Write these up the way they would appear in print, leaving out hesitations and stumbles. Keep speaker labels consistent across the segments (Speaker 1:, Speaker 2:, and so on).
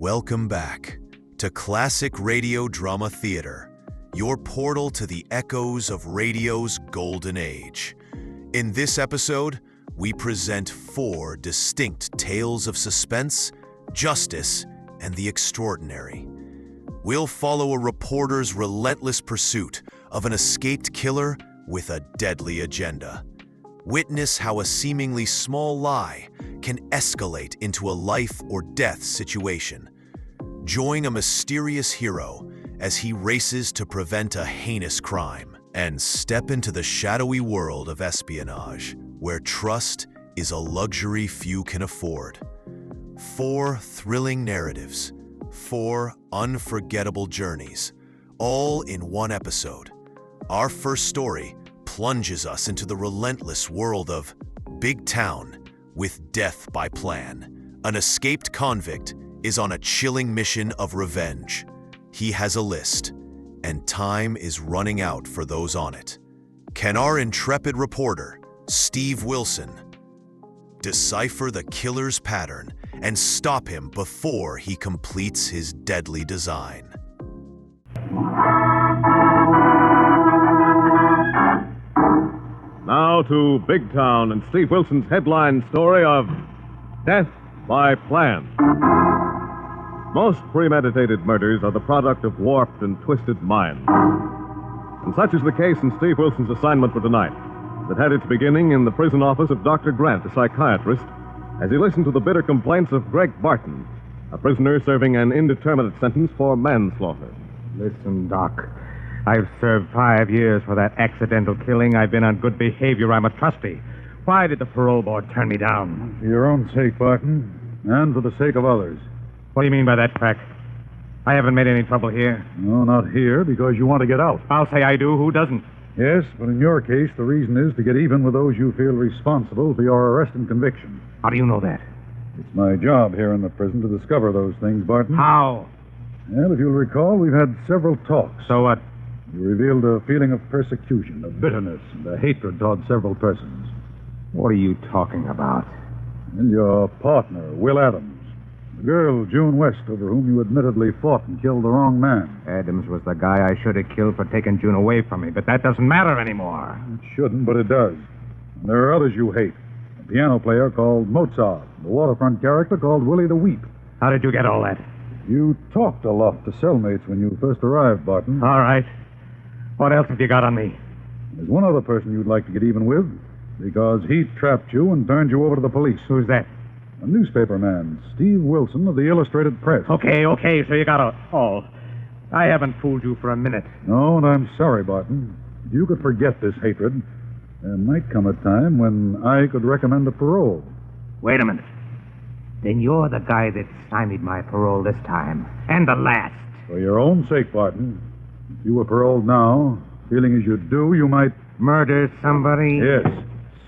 Speaker 1: Welcome back to Classic Radio Drama Theater, your portal to the echoes of radio's golden age. In this episode, we present 4 distinct tales of suspense, justice, and the extraordinary. We'll follow a reporter's relentless pursuit of an escaped killer with a deadly agenda. Witness how a seemingly small lie can escalate into a life or death situation. Join a mysterious hero as he races to prevent a heinous crime, and step into the shadowy world of espionage, where trust is a luxury few can afford. 4 thrilling narratives, 4 unforgettable journeys, all in one episode. Our first story plunges us into the relentless world of Big Town with Death by Plan. An escaped convict is on a chilling mission of revenge. He has a list, and time is running out for those on it. Can our intrepid reporter, Steve Wilson, decipher the killer's pattern and stop him before he completes his deadly design?
Speaker 2: Now to Big Town and Steve Wilson's headline story of Death by Plan. Most premeditated murders are the product of warped and twisted minds. And such is the case in Steve Wilson's assignment for tonight, that had its beginning in the prison office of Dr. Grant, a psychiatrist, as he listened to the bitter complaints of Greg Barton, a prisoner serving an indeterminate sentence for manslaughter.
Speaker 3: Listen, Doc. I've served 5 years for that accidental killing. I've been on good behavior. I'm a trustee. Why did the parole board turn me down?
Speaker 4: For your own sake, Barton, and for the sake of others.
Speaker 3: What do you mean by that, Crack? I haven't made any trouble here.
Speaker 4: No, not here, because you want to get out.
Speaker 3: I'll say I do. Who doesn't?
Speaker 4: Yes, but in your case, the reason is to get even with those you feel responsible for your arrest and conviction.
Speaker 3: How do you know that?
Speaker 4: It's my job here in the prison to discover those things, Barton.
Speaker 3: How?
Speaker 4: Well, if you'll recall, we've had several talks.
Speaker 3: So what?
Speaker 4: You revealed a feeling of persecution, of bitterness, and a hatred toward several persons.
Speaker 3: What are you talking about?
Speaker 4: And your partner, Will Adams. The girl, June West, over whom you admittedly fought and killed the wrong man.
Speaker 3: Adams was the guy I should have killed for taking June away from me, but that doesn't matter anymore.
Speaker 4: It shouldn't, but it does. And there are others you hate. A piano player called Mozart, the waterfront character called Willie the Weep.
Speaker 3: How did you get all that?
Speaker 4: You talked a lot to cellmates when you first arrived, Barton.
Speaker 3: All right. What else have you got on me?
Speaker 4: There's one other person you'd like to get even with, because he trapped you and turned you over to the police.
Speaker 3: Who's that?
Speaker 4: A newspaper man, Steve Wilson of the Illustrated Press.
Speaker 3: Okay, so you got all. I haven't fooled you for a minute.
Speaker 4: No, and I'm sorry, Barton. If you could forget this hatred, there might come a time when I could recommend a parole.
Speaker 3: Wait a minute. Then you're the guy that stymied my parole this time, and the last.
Speaker 4: For your own sake, Barton. If you were paroled now, feeling as you do, you might...
Speaker 3: Murder somebody?
Speaker 4: Yes.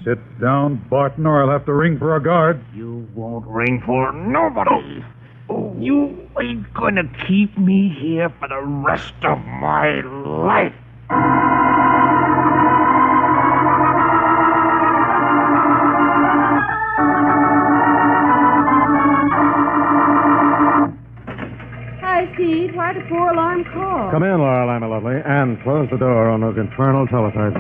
Speaker 4: Sit down, Barton, or I'll have to ring for a guard.
Speaker 3: You won't ring for nobody. Oh, you ain't gonna keep me here for the rest of my life.
Speaker 5: Hi, Steve. Why the 4-alarm call?
Speaker 2: Come in, Lorelei, my lovely, and close the door on those infernal telephones.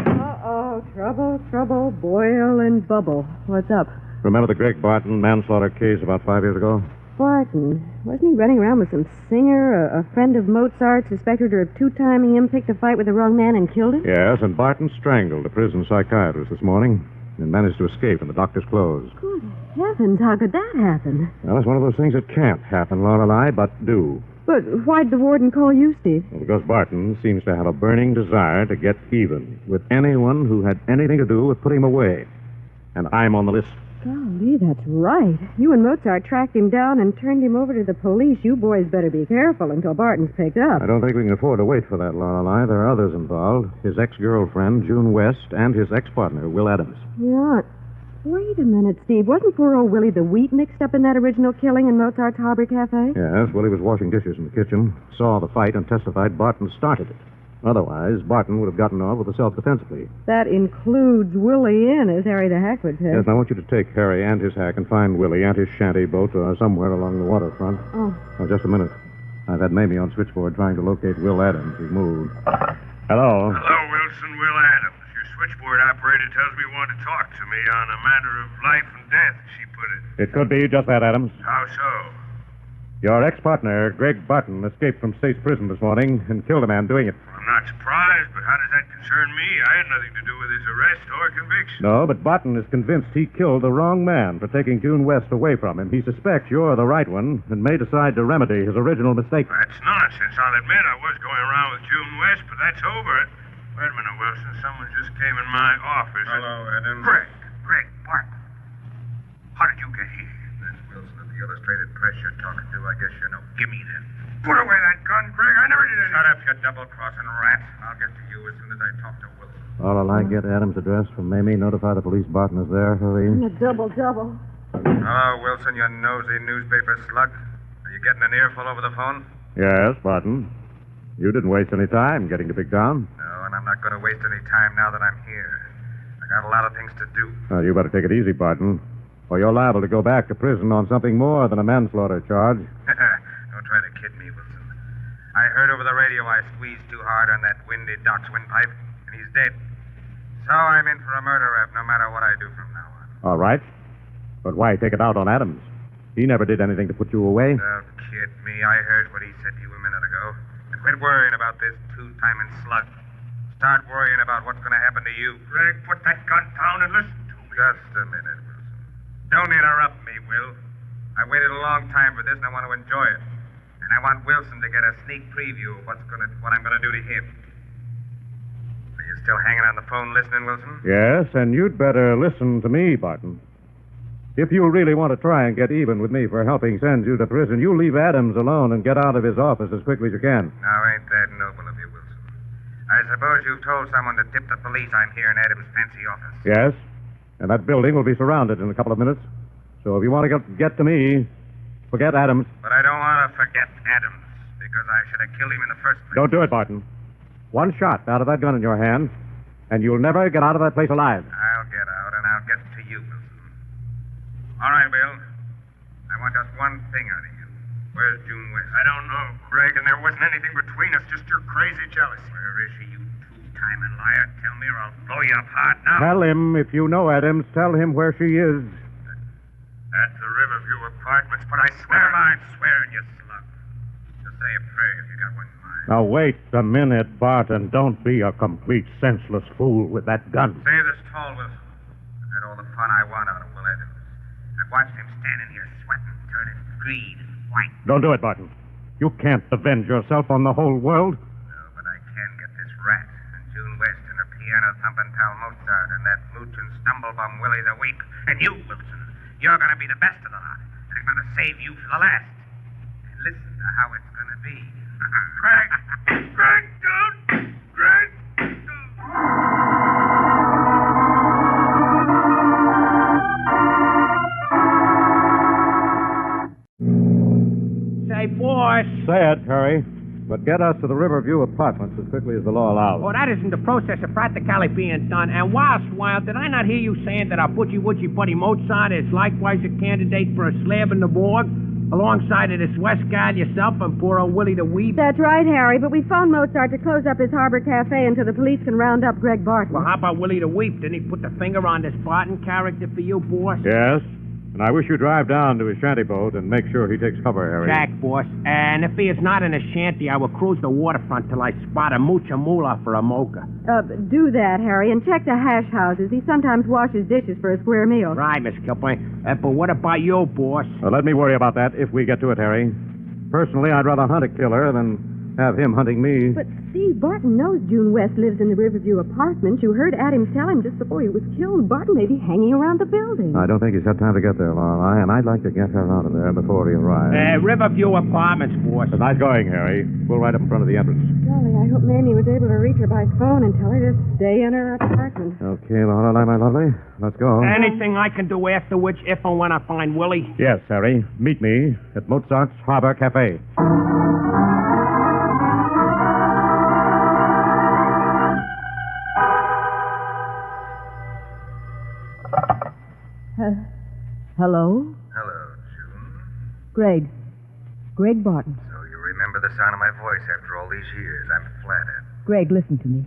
Speaker 5: Trouble, boil and bubble. What's up?
Speaker 2: Remember the Greg Barton manslaughter case about 5 years ago?
Speaker 5: Barton. Wasn't he running around with some singer, a friend of Mozart, suspected her of 2-timing him, picked a fight with the wrong man and killed him?
Speaker 2: Yes, and Barton strangled a prison psychiatrist this morning and managed to escape in the doctor's clothes.
Speaker 5: Good heavens, how could that happen?
Speaker 2: Well, it's one of those things that can't happen, Lorelei, but do.
Speaker 5: But why'd the warden call you, Steve?
Speaker 2: Well, because Barton seems to have a burning desire to get even with anyone who had anything to do with putting him away. And I'm on the list.
Speaker 5: Golly, that's right. You and Mozart tracked him down and turned him over to the police. You boys better be careful until Barton's picked up.
Speaker 2: I don't think we can afford to wait for that, Lorelei. There are others involved. His ex-girlfriend, June West, and his ex-partner, Will Adams.
Speaker 5: Yeah. Wait a minute, Steve. Wasn't poor old Willie the Wheat mixed up in that original killing in Mozart's Harbor Cafe?
Speaker 2: Yes, Willie was washing dishes in the kitchen, saw the fight, and testified Barton started it.
Speaker 3: Otherwise, Barton would have gotten off with a self-defense plea.
Speaker 5: That includes Willie in, as Harry the Hack would say.
Speaker 3: Yes, and I want you to take Harry and his hack and find Willie and his shanty boat somewhere along the waterfront.
Speaker 5: Oh.
Speaker 3: Oh, just a minute. I've had Mamie on switchboard trying to locate Will Adams. He's moved. Hello.
Speaker 6: Hello, Wilson. Will Adams. Your switchboard operator tells me you want to talk to me on a matter of life and death, as she put it.
Speaker 3: It could be just that, Adams.
Speaker 6: How so?
Speaker 3: Your ex-partner, Greg Barton, escaped from State's prison this morning and killed a man doing it.
Speaker 6: I'm not surprised, but how does that concern me? I had nothing to do with his arrest or conviction.
Speaker 3: No, but Barton is convinced he killed the wrong man for taking June West away from him. He suspects you're the right one and may decide to remedy his original mistake.
Speaker 6: That's nonsense. I'll admit I was going around with June West, but that's over. Wait a minute, Wilson. Someone just came in my office.
Speaker 7: Hello, Adams.
Speaker 6: Greg Barton. How did you get here?
Speaker 7: That's Wilson of the Illustrated Press you're talking to. I guess you know.
Speaker 6: Give me that. Put away that gun, Greg. I never did anything.
Speaker 7: Shut up, you double-crossing rat. I'll get to you as soon as I talk to Wilson.
Speaker 3: All I get Adams' address from Mamie. Notify the police Barton is there. Hurry.
Speaker 5: A double.
Speaker 7: Hello, Wilson, you nosy newspaper slug. Are you getting an earful over the phone?
Speaker 3: Yes, Barton. You didn't waste any time getting to Big Town.
Speaker 7: No, and I'm not going to waste any time now that I'm here. I got a lot of things to do.
Speaker 3: Well, you better take it easy, Barton, or you're liable to go back to prison on something more than a manslaughter charge.
Speaker 7: Don't try to kid me, Wilson. I heard over the radio I squeezed too hard on that windy dock's windpipe, and he's dead. So I'm in for a murder rap no matter what I do from now on.
Speaker 3: All right. But why take it out on Adams? He never did anything to put you away.
Speaker 7: Don't kid me. I heard what he said to you a minute ago. And quit worrying about this two-timing slug. Start worrying about what's going to happen to you.
Speaker 6: Greg, put that gun down and listen to me.
Speaker 7: Just a minute, Wilson. Don't interrupt me, Will. I waited a long time for this, and I want to enjoy it. And I want Wilson to get a sneak preview of what I'm going to do to him. Are you still hanging on the phone listening, Wilson?
Speaker 3: Yes, and you'd better listen to me, Barton. If you really want to try and get even with me for helping send you to prison, you leave Adams alone and get out of his office as quickly as you can.
Speaker 7: Now, ain't that noble of you, Wilson? I suppose you've told someone to tip the police I'm here in Adams' fancy office.
Speaker 3: Yes, and that building will be surrounded in a couple of minutes. So if you want to get to me, forget Adams.
Speaker 7: But I don't want to forget Adams, because I should have killed him in the first place.
Speaker 3: Don't do it, Barton. One shot out of that gun in your hand, and you'll never get out of that place alive.
Speaker 7: I'll get out, and I'll get to you, Wilson. All right, Will. I want just one thing out of you. Where's June West?
Speaker 6: I don't know, Greg, and there wasn't anything between us, just your crazy jealousy.
Speaker 7: Where is she, you two-timing liar? Tell me or I'll blow you up hard now.
Speaker 3: Tell him, if you know Adams, tell him where she is.
Speaker 6: At the Riverview Apartments, but I swear...
Speaker 7: Never mind swearing, you slug. Just say a prayer if you got one in mind.
Speaker 3: Now, wait a minute, Barton. Don't be a complete senseless fool with that gun.
Speaker 7: Save this tall, Wilson. I've had all the fun I want out of Will Adams. I've watched him standing here sweating, turning green and white.
Speaker 3: Don't do it, Barton. You can't avenge yourself on the whole world.
Speaker 7: No, but I can get this rat and June West and her piano-thumping pal Mozart and that moochin' stumblebum Willie the Weak. And you, Wilson, you're going to be the best of the lot. And I'm going to save you for the last. And listen to how it's going to be.
Speaker 6: Greg! Greg, don't! Greg!
Speaker 8: Say, boss.
Speaker 3: Say it, Harry. But get us to the Riverview Apartments as quickly as the law allows.
Speaker 8: Oh, that isn't the process of practically being done. And whilst while, did I not hear you saying that our butchy-wutchy buddy Mozart is likewise a candidate for a slab in the morgue? Alongside of this West guy, yourself, and poor old Willie the Weep?
Speaker 5: That's right, Harry, but we phoned Mozart to close up his harbor cafe until the police can round up Greg Barton.
Speaker 8: Well, how about Willie the Weep? Didn't he put the finger on this Barton character for you, boss?
Speaker 3: Yes. And I wish you drive down to his shanty boat and make sure he takes cover, Harry.
Speaker 8: Jack, boss. And if he is not in a shanty, I will cruise the waterfront till I spot a moocha moolah for a mocha.
Speaker 5: Do that, Harry, and check the hash houses. He sometimes washes dishes for a square meal.
Speaker 8: Right, Miss Kilpain. But what about you, boss?
Speaker 3: Well, let me worry about that if we get to it, Harry. Personally, I'd rather hunt a killer than have him hunting me.
Speaker 5: But Steve Barton knows June West lives in the Riverview Apartments. You heard Adams tell him just before he was killed. Barton may be hanging around the building.
Speaker 3: I don't think he's had time to get there, Lorelei, and I'd like to get her out of there before he arrives.
Speaker 8: Riverview Apartments, boss.
Speaker 3: Nice going, Harry. We'll ride up in front of the entrance.
Speaker 5: Golly, I hope Mamie was able to reach her by phone and tell her to stay in her apartment.
Speaker 3: Okay, Lorelei, my lovely. Let's go.
Speaker 8: Anything I can do afterwards if and when I find Willie?
Speaker 3: Yes, Harry. Meet me at Mozart's Harbor Cafe.
Speaker 5: Hello?
Speaker 7: Hello, June.
Speaker 5: Greg. Greg Barton.
Speaker 7: So you remember the sound of my voice after all these years. I'm flattered.
Speaker 5: Greg, listen to me.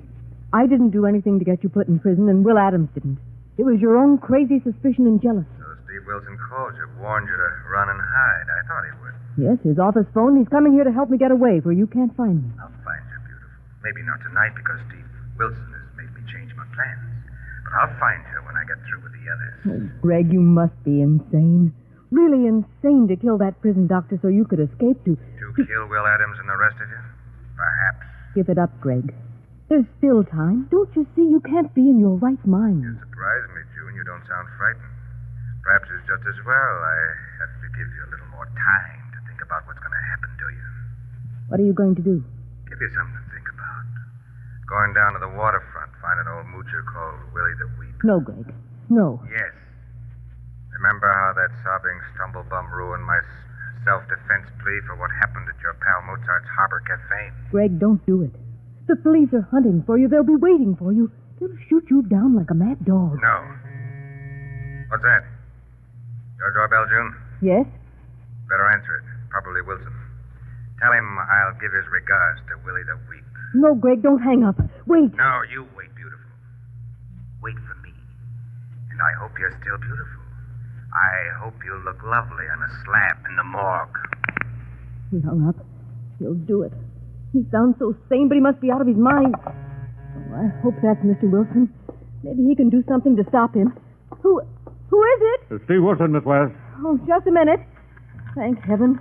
Speaker 5: I didn't do anything to get you put in prison, and Will Adams didn't. It was your own crazy suspicion and jealousy.
Speaker 7: So Steve Wilson called you, warned you to run and hide. I thought he would.
Speaker 5: Yes, his office phoned. He's coming here to help me get away where you can't find me.
Speaker 7: I'll find you, beautiful. Maybe not tonight because Steve Wilson has made me change my plans. But I'll find you when I get through with the others.
Speaker 5: Oh, Greg, you must be insane. Really insane to kill that prison doctor so you could escape to...
Speaker 7: To kill Will Adams and the rest of you? Perhaps.
Speaker 5: Give it up, Greg. There's still time. Don't you see you can't be in your right mind?
Speaker 7: You surprise me, June. You don't sound frightened. Perhaps it's just as well I have to give you a little more time to think about what's going to happen to you.
Speaker 5: What are you going to do?
Speaker 7: Give you something to think about. Going down to the waterfront, find an old moocher called Willie the Weep.
Speaker 5: No, Greg. No.
Speaker 7: Yes. Remember how that sobbing stumblebum ruined my self-defense plea for what happened at your pal Mozart's Harbor Cafe?
Speaker 5: Greg, don't do it. The police are hunting for you. They'll be waiting for you. They'll shoot you down like a mad dog.
Speaker 7: No. What's that? Your doorbell, June?
Speaker 5: Yes?
Speaker 7: Better answer it. Probably Wilson. Tell him I'll give his regards to Willie the Weep.
Speaker 5: No, Greg, don't hang up. Wait.
Speaker 7: No, you wait, beautiful. Wait for me. And I hope you're still beautiful. I hope you'll look lovely on a slab in the morgue.
Speaker 5: He hung up. He'll do it. He sounds so sane, but he must be out of his mind. Oh, I hope that's Mr. Wilson. Maybe he can do something to stop him. Who is it?
Speaker 3: It's Steve Wilson, Miss West.
Speaker 5: Oh, just a minute. Thank heaven.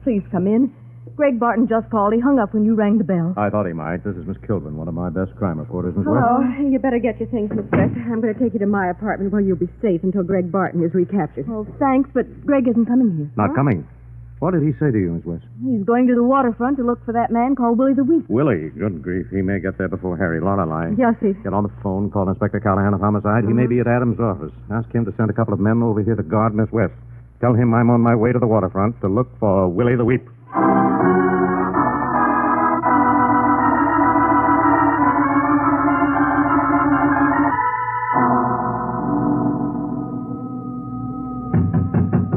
Speaker 5: Please come in. Greg Barton just called. He hung up when you rang the bell.
Speaker 3: I thought he might. This is Miss Kilburn, one of my best crime reporters, Miss
Speaker 5: Hello.
Speaker 3: West.
Speaker 5: You better get your things, Miss West. I'm going to take you to my apartment where you'll be safe until Greg Barton is recaptured. Oh, thanks, but Greg isn't coming here.
Speaker 3: Not coming. What did he say to you, Miss West?
Speaker 5: He's going to the waterfront to look for that man called Willie the Weep.
Speaker 3: Willie. Good grief. He may get there before Harry Lorelei.
Speaker 5: Yes, he...
Speaker 3: Get on the phone, call Inspector Callahan of Homicide. He may be at Adams' office. Ask him to send a couple of men over here to guard Miss West. Tell him I'm on my way to the waterfront to look for Willie the Weep.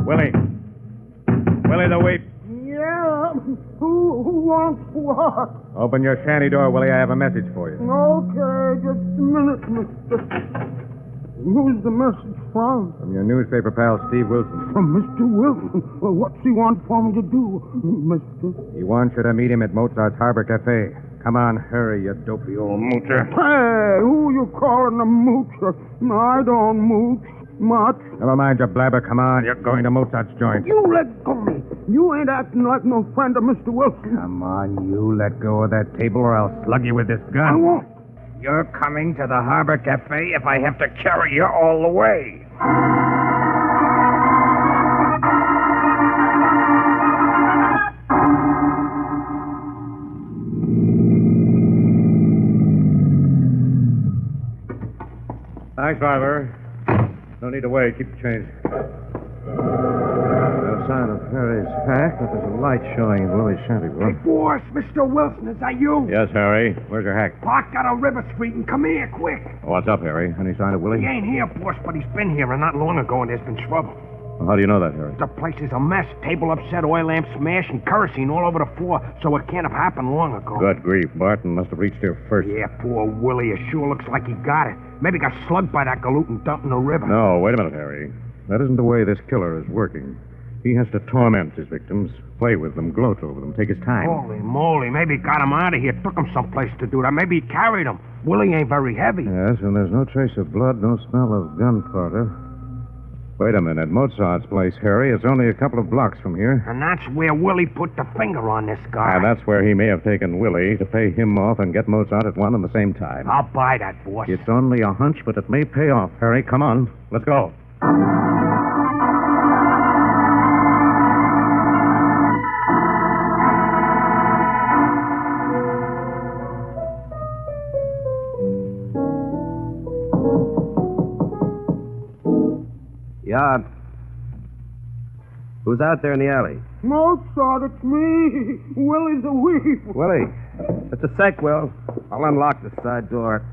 Speaker 3: Willie. Willie the Weep.
Speaker 9: Yeah? Who wants what?
Speaker 3: Open your shanty door, Willie. I have a message for you.
Speaker 9: Okay, just a minute, mister. Who's the message from?
Speaker 3: From your newspaper pal, Steve Wilson.
Speaker 9: From Mr. Wilson. Well, what's he want for me to do, mister?
Speaker 3: He wants you to meet him at Mozart's Harbor Cafe. Come on, hurry, you dopey old moocher.
Speaker 9: Hey, who you calling a moocher? I don't mooch much.
Speaker 3: Never mind your blabber. Come on, you're going to Mozart's joint.
Speaker 9: You let go of me. You ain't acting like no friend of Mr. Wilson.
Speaker 3: Come on, you let go of that table or I'll slug you with this gun.
Speaker 9: I won't.
Speaker 8: You're coming to the Harbor Cafe if I have to carry you all the way.
Speaker 3: Thanks, driver. No need to wait. Keep the change. No sign of Harry's hack, but there's a light showing in Willie's shanty door.
Speaker 8: Boss, Mr. Wilson, is that you?
Speaker 3: Yes, Harry. Where's your hack?
Speaker 8: Parked out on River Street and come here quick.
Speaker 3: What's up, Harry? Any sign of Willie?
Speaker 8: He ain't here, boss, but he's been here and not long ago, and there's been trouble.
Speaker 3: Well, how do you know that, Harry?
Speaker 8: The place is a mess. Table upset, oil lamp smashed, and kerosene all over the floor, so it can't have happened long ago.
Speaker 3: Good grief. Barton must have reached here first.
Speaker 8: Yeah, poor Willie. It sure looks like he got it. Maybe got slugged by that galoot and dumped in the river.
Speaker 3: No, wait a minute, Harry. That isn't the way this killer is working. He has to torment his victims, play with them, gloat over them, take his time.
Speaker 8: Holy moly. Maybe he got him out of here, took him someplace to do that. Maybe he carried him. Willie ain't very heavy.
Speaker 3: Yes, and there's no trace of blood, no smell of gunpowder. Wait a minute. Mozart's place, Harry. It's only a couple of blocks from here.
Speaker 8: And that's where Willie put the finger on this guy.
Speaker 3: And that's where he may have taken Willie to pay him off and get Mozart at one and the same time.
Speaker 8: I'll buy that, boss.
Speaker 3: It's only a hunch, but it may pay off. Harry, come on. Let's go.
Speaker 10: Yeah. Who's out there in the alley?
Speaker 9: Mozart, it's me. Willie the Weep.
Speaker 10: Willie. Just a sec, Will. I'll unlock the side door.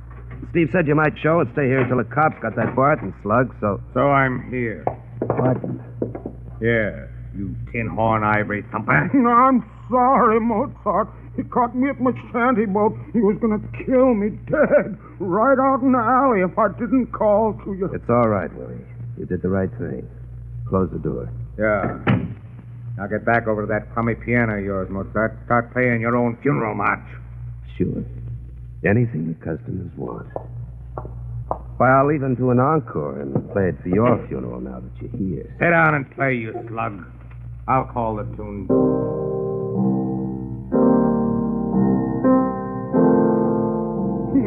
Speaker 10: Steve said you might show and stay here until the cops got that Barton slug, so...
Speaker 3: So I'm here.
Speaker 8: Barton.
Speaker 7: Yeah, you tin horn ivory thumper.
Speaker 9: I'm sorry, Mozart. He caught me at my shanty boat. He was going to kill me dead right out in the alley if I didn't call to you.
Speaker 10: It's all right, Willie. You did the right thing. Close the door.
Speaker 7: Yeah. Now get back over to that crummy piano of yours, Mozart. Start playing your own funeral march.
Speaker 10: Sure. Anything the customers want. Why, I'll even do an encore and play it for your funeral now that you're here.
Speaker 7: Sit down and play, you slug. I'll call the tune.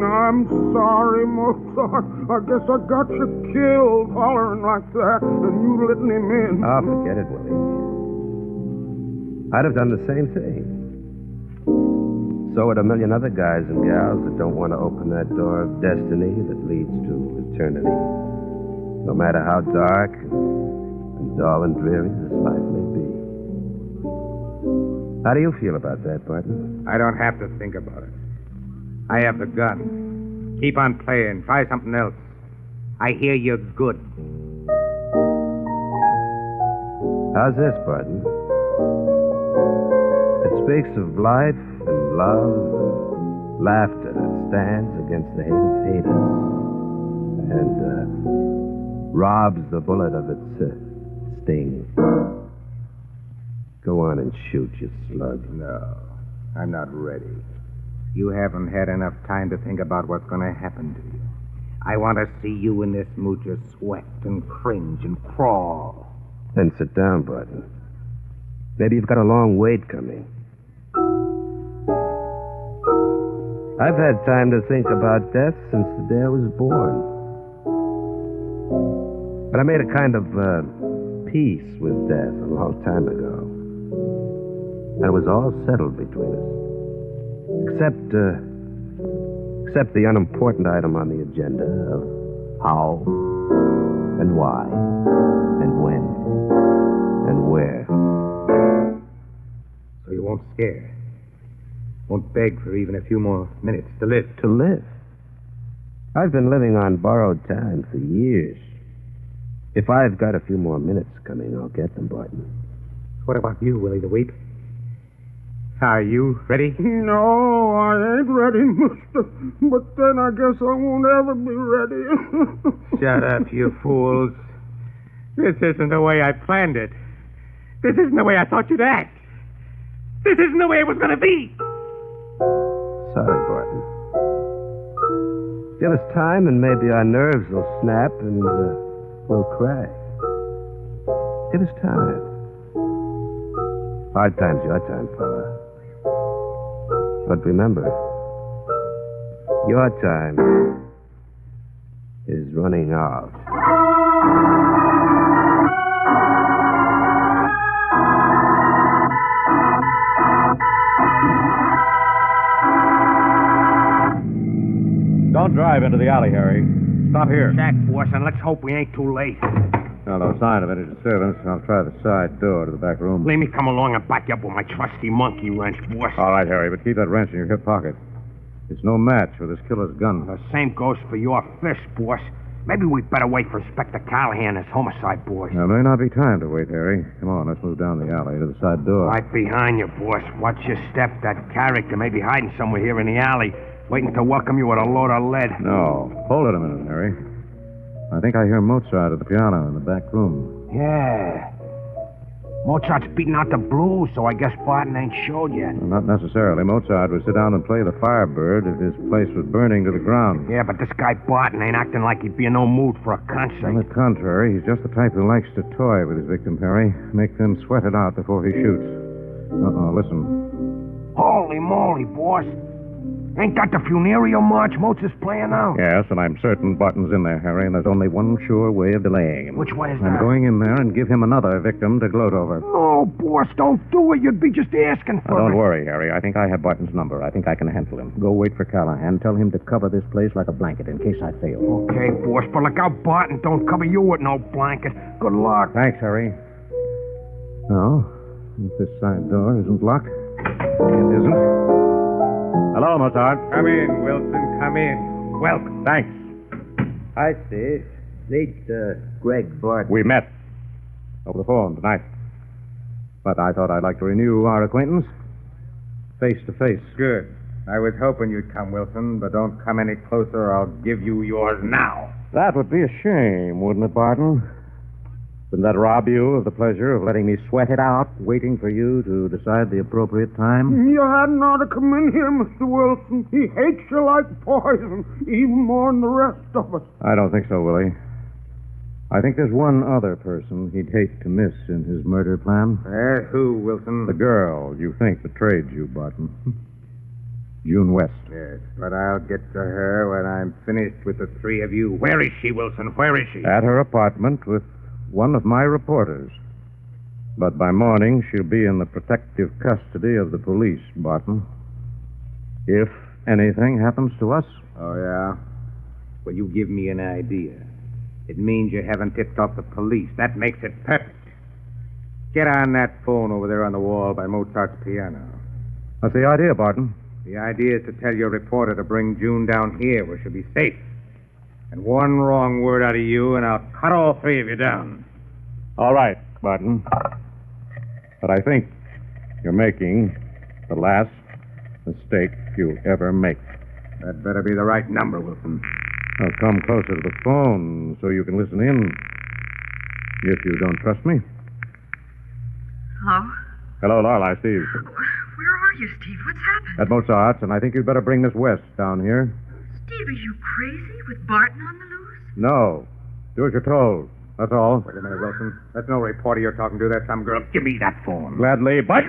Speaker 9: I'm sorry, Mozart. I guess I got you killed hollering like that, and you letting him in.
Speaker 10: Oh, forget it, Willie. I'd have done the same thing. So would a million other guys and gals that don't want to open that door of destiny that leads to eternity. No matter how dark and dull and dreary this life may be. How do you feel about that, Barton?
Speaker 7: I don't have to think about it. I have the gun. Keep on playing. Try something else. I hear you're good.
Speaker 10: How's this, Barton? It speaks of life and love and laughter that stands against the hate of haters and robs the bullet of its sting. Go on and shoot, you slug.
Speaker 7: No, I'm not ready. You haven't had enough time to think about what's going to happen to you. I want to see you in this moocher sweat and cringe and crawl.
Speaker 10: Then sit down, Barton. Maybe you've got a long wait coming. I've had time to think about death since the day I was born. But I made a kind of peace with death a long time ago. And it was all settled between us. Except the unimportant item on the agenda of how and why and when and where.
Speaker 7: So you won't scare? Won't beg for even a few more minutes to live?
Speaker 10: To live? I've been living on borrowed time for years. If I've got a few more minutes coming, I'll get them, Barton.
Speaker 7: What about you, Willie the Weep? Are you ready?
Speaker 9: No, I ain't ready, mister. But then I guess I won't ever be ready.
Speaker 7: Shut up, you fools. This isn't the way I planned it. This isn't the way I thought you'd act. This isn't the way it was going to be.
Speaker 10: Sorry, Barton. Give us time and maybe our nerves will snap and we'll crack. Give us time. Hard time's your time, fella. But remember, your time is running out.
Speaker 2: Don't drive into the alley, Harry. Stop here.
Speaker 8: Jack, boss, and let's hope we ain't too late.
Speaker 2: No sign of any disturbance. I'll try the side door to the back room.
Speaker 8: Let me come along and back you up with my trusty monkey wrench, boss.
Speaker 2: All right, Harry, but keep that wrench in your hip pocket. It's no match for this killer's gun.
Speaker 8: The same goes for your fist, boss. Maybe we'd better wait for Inspector Callahan and his homicide boys.
Speaker 2: There may not be time to wait, Harry. Come on, let's move down the alley to the side door.
Speaker 8: Right behind you, boss. Watch your step. That character may be hiding somewhere here in the alley, waiting to welcome you with a load of lead.
Speaker 2: No. Hold it a minute, Harry. I think I hear Mozart at the piano in the back room.
Speaker 8: Yeah. Mozart's beating out the blues, so I guess Barton ain't showed yet.
Speaker 2: Well, not necessarily. Mozart would sit down and play the Firebird if his place was burning to the ground.
Speaker 8: Yeah, but this guy Barton ain't acting like he'd be in no mood for a concert.
Speaker 2: On the contrary, he's just the type who likes to toy with his victim, Harry. Make them sweat it out before he shoots. Listen.
Speaker 8: Holy moly, boss. Ain't that the funereal march Mozart's playing now?
Speaker 2: Yes, and I'm certain Barton's in there, Harry, and there's only one sure way of delaying him.
Speaker 8: Which way is that?
Speaker 2: I'm going in there and give him another victim to gloat over.
Speaker 8: No, boss, don't do it. You'd be just asking for
Speaker 2: Don't
Speaker 8: it.
Speaker 2: worry, Harry. I think I have Barton's number. I think I can handle him. Go wait for Callahan. Tell him to cover this place like a blanket in case I fail.
Speaker 8: Okay, boss, but look out Barton don't cover you with no blanket. Good luck.
Speaker 2: Thanks, Harry. Now, if this side door isn't locked. It isn't. Hello, Mozart.
Speaker 7: Come in, Wilson. Come in. Welcome.
Speaker 2: Thanks.
Speaker 10: Hi, Steve. Meet Greg Barton.
Speaker 2: We met.
Speaker 3: over the phone tonight. But I thought I'd like to renew our acquaintance face to face.
Speaker 7: Good. I was hoping you'd come, Wilson, but don't come any closer or I'll give you yours now.
Speaker 3: That would be a shame, wouldn't it, Barton? Wouldn't that rob you of the pleasure of letting me sweat it out, waiting for you to decide the appropriate time?
Speaker 9: You hadn't ought to come in here, Mr. Wilson. He hates you like poison, even more than the rest of us.
Speaker 3: I don't think so, Willie. I think there's one other person he'd hate to miss in his murder plan.
Speaker 7: Who, Wilson?
Speaker 3: The girl you think betrayed you, Barton. June West.
Speaker 7: Yes, but I'll get to her when I'm finished with the three of you. Where is she, Wilson? Where is she?
Speaker 3: At her apartment with one of my reporters. But by morning, she'll be in the protective custody of the police, Barton. If anything happens to us.
Speaker 7: Oh, yeah? Well, you give me an idea. It means you haven't tipped off the police. That makes it perfect. Get on that phone over there on the wall by Mozart's piano.
Speaker 3: What's the idea, Barton?
Speaker 7: The idea is to tell your reporter to bring June down here where she'll be safe. And one wrong word out of you, and I'll cut all three of you down.
Speaker 3: All right, Barton. But I think you're making the last mistake you'll ever make.
Speaker 7: That better be the right number, Wilson.
Speaker 3: Now come closer to the phone so you can listen in. If you don't trust me.
Speaker 11: Hello?
Speaker 3: Hello, Lorelei, Steve.
Speaker 11: Where are you, Steve? What's happened?
Speaker 3: At Mozart's, and I think you'd better bring Miss West down here.
Speaker 11: Steve, are you crazy with Barton on the loose?
Speaker 3: No. Do as you're told. That's all.
Speaker 7: Wait a minute, Wilson. That's no reporter you're talking to. That's some girl. Give me that phone.
Speaker 3: Gladly, but...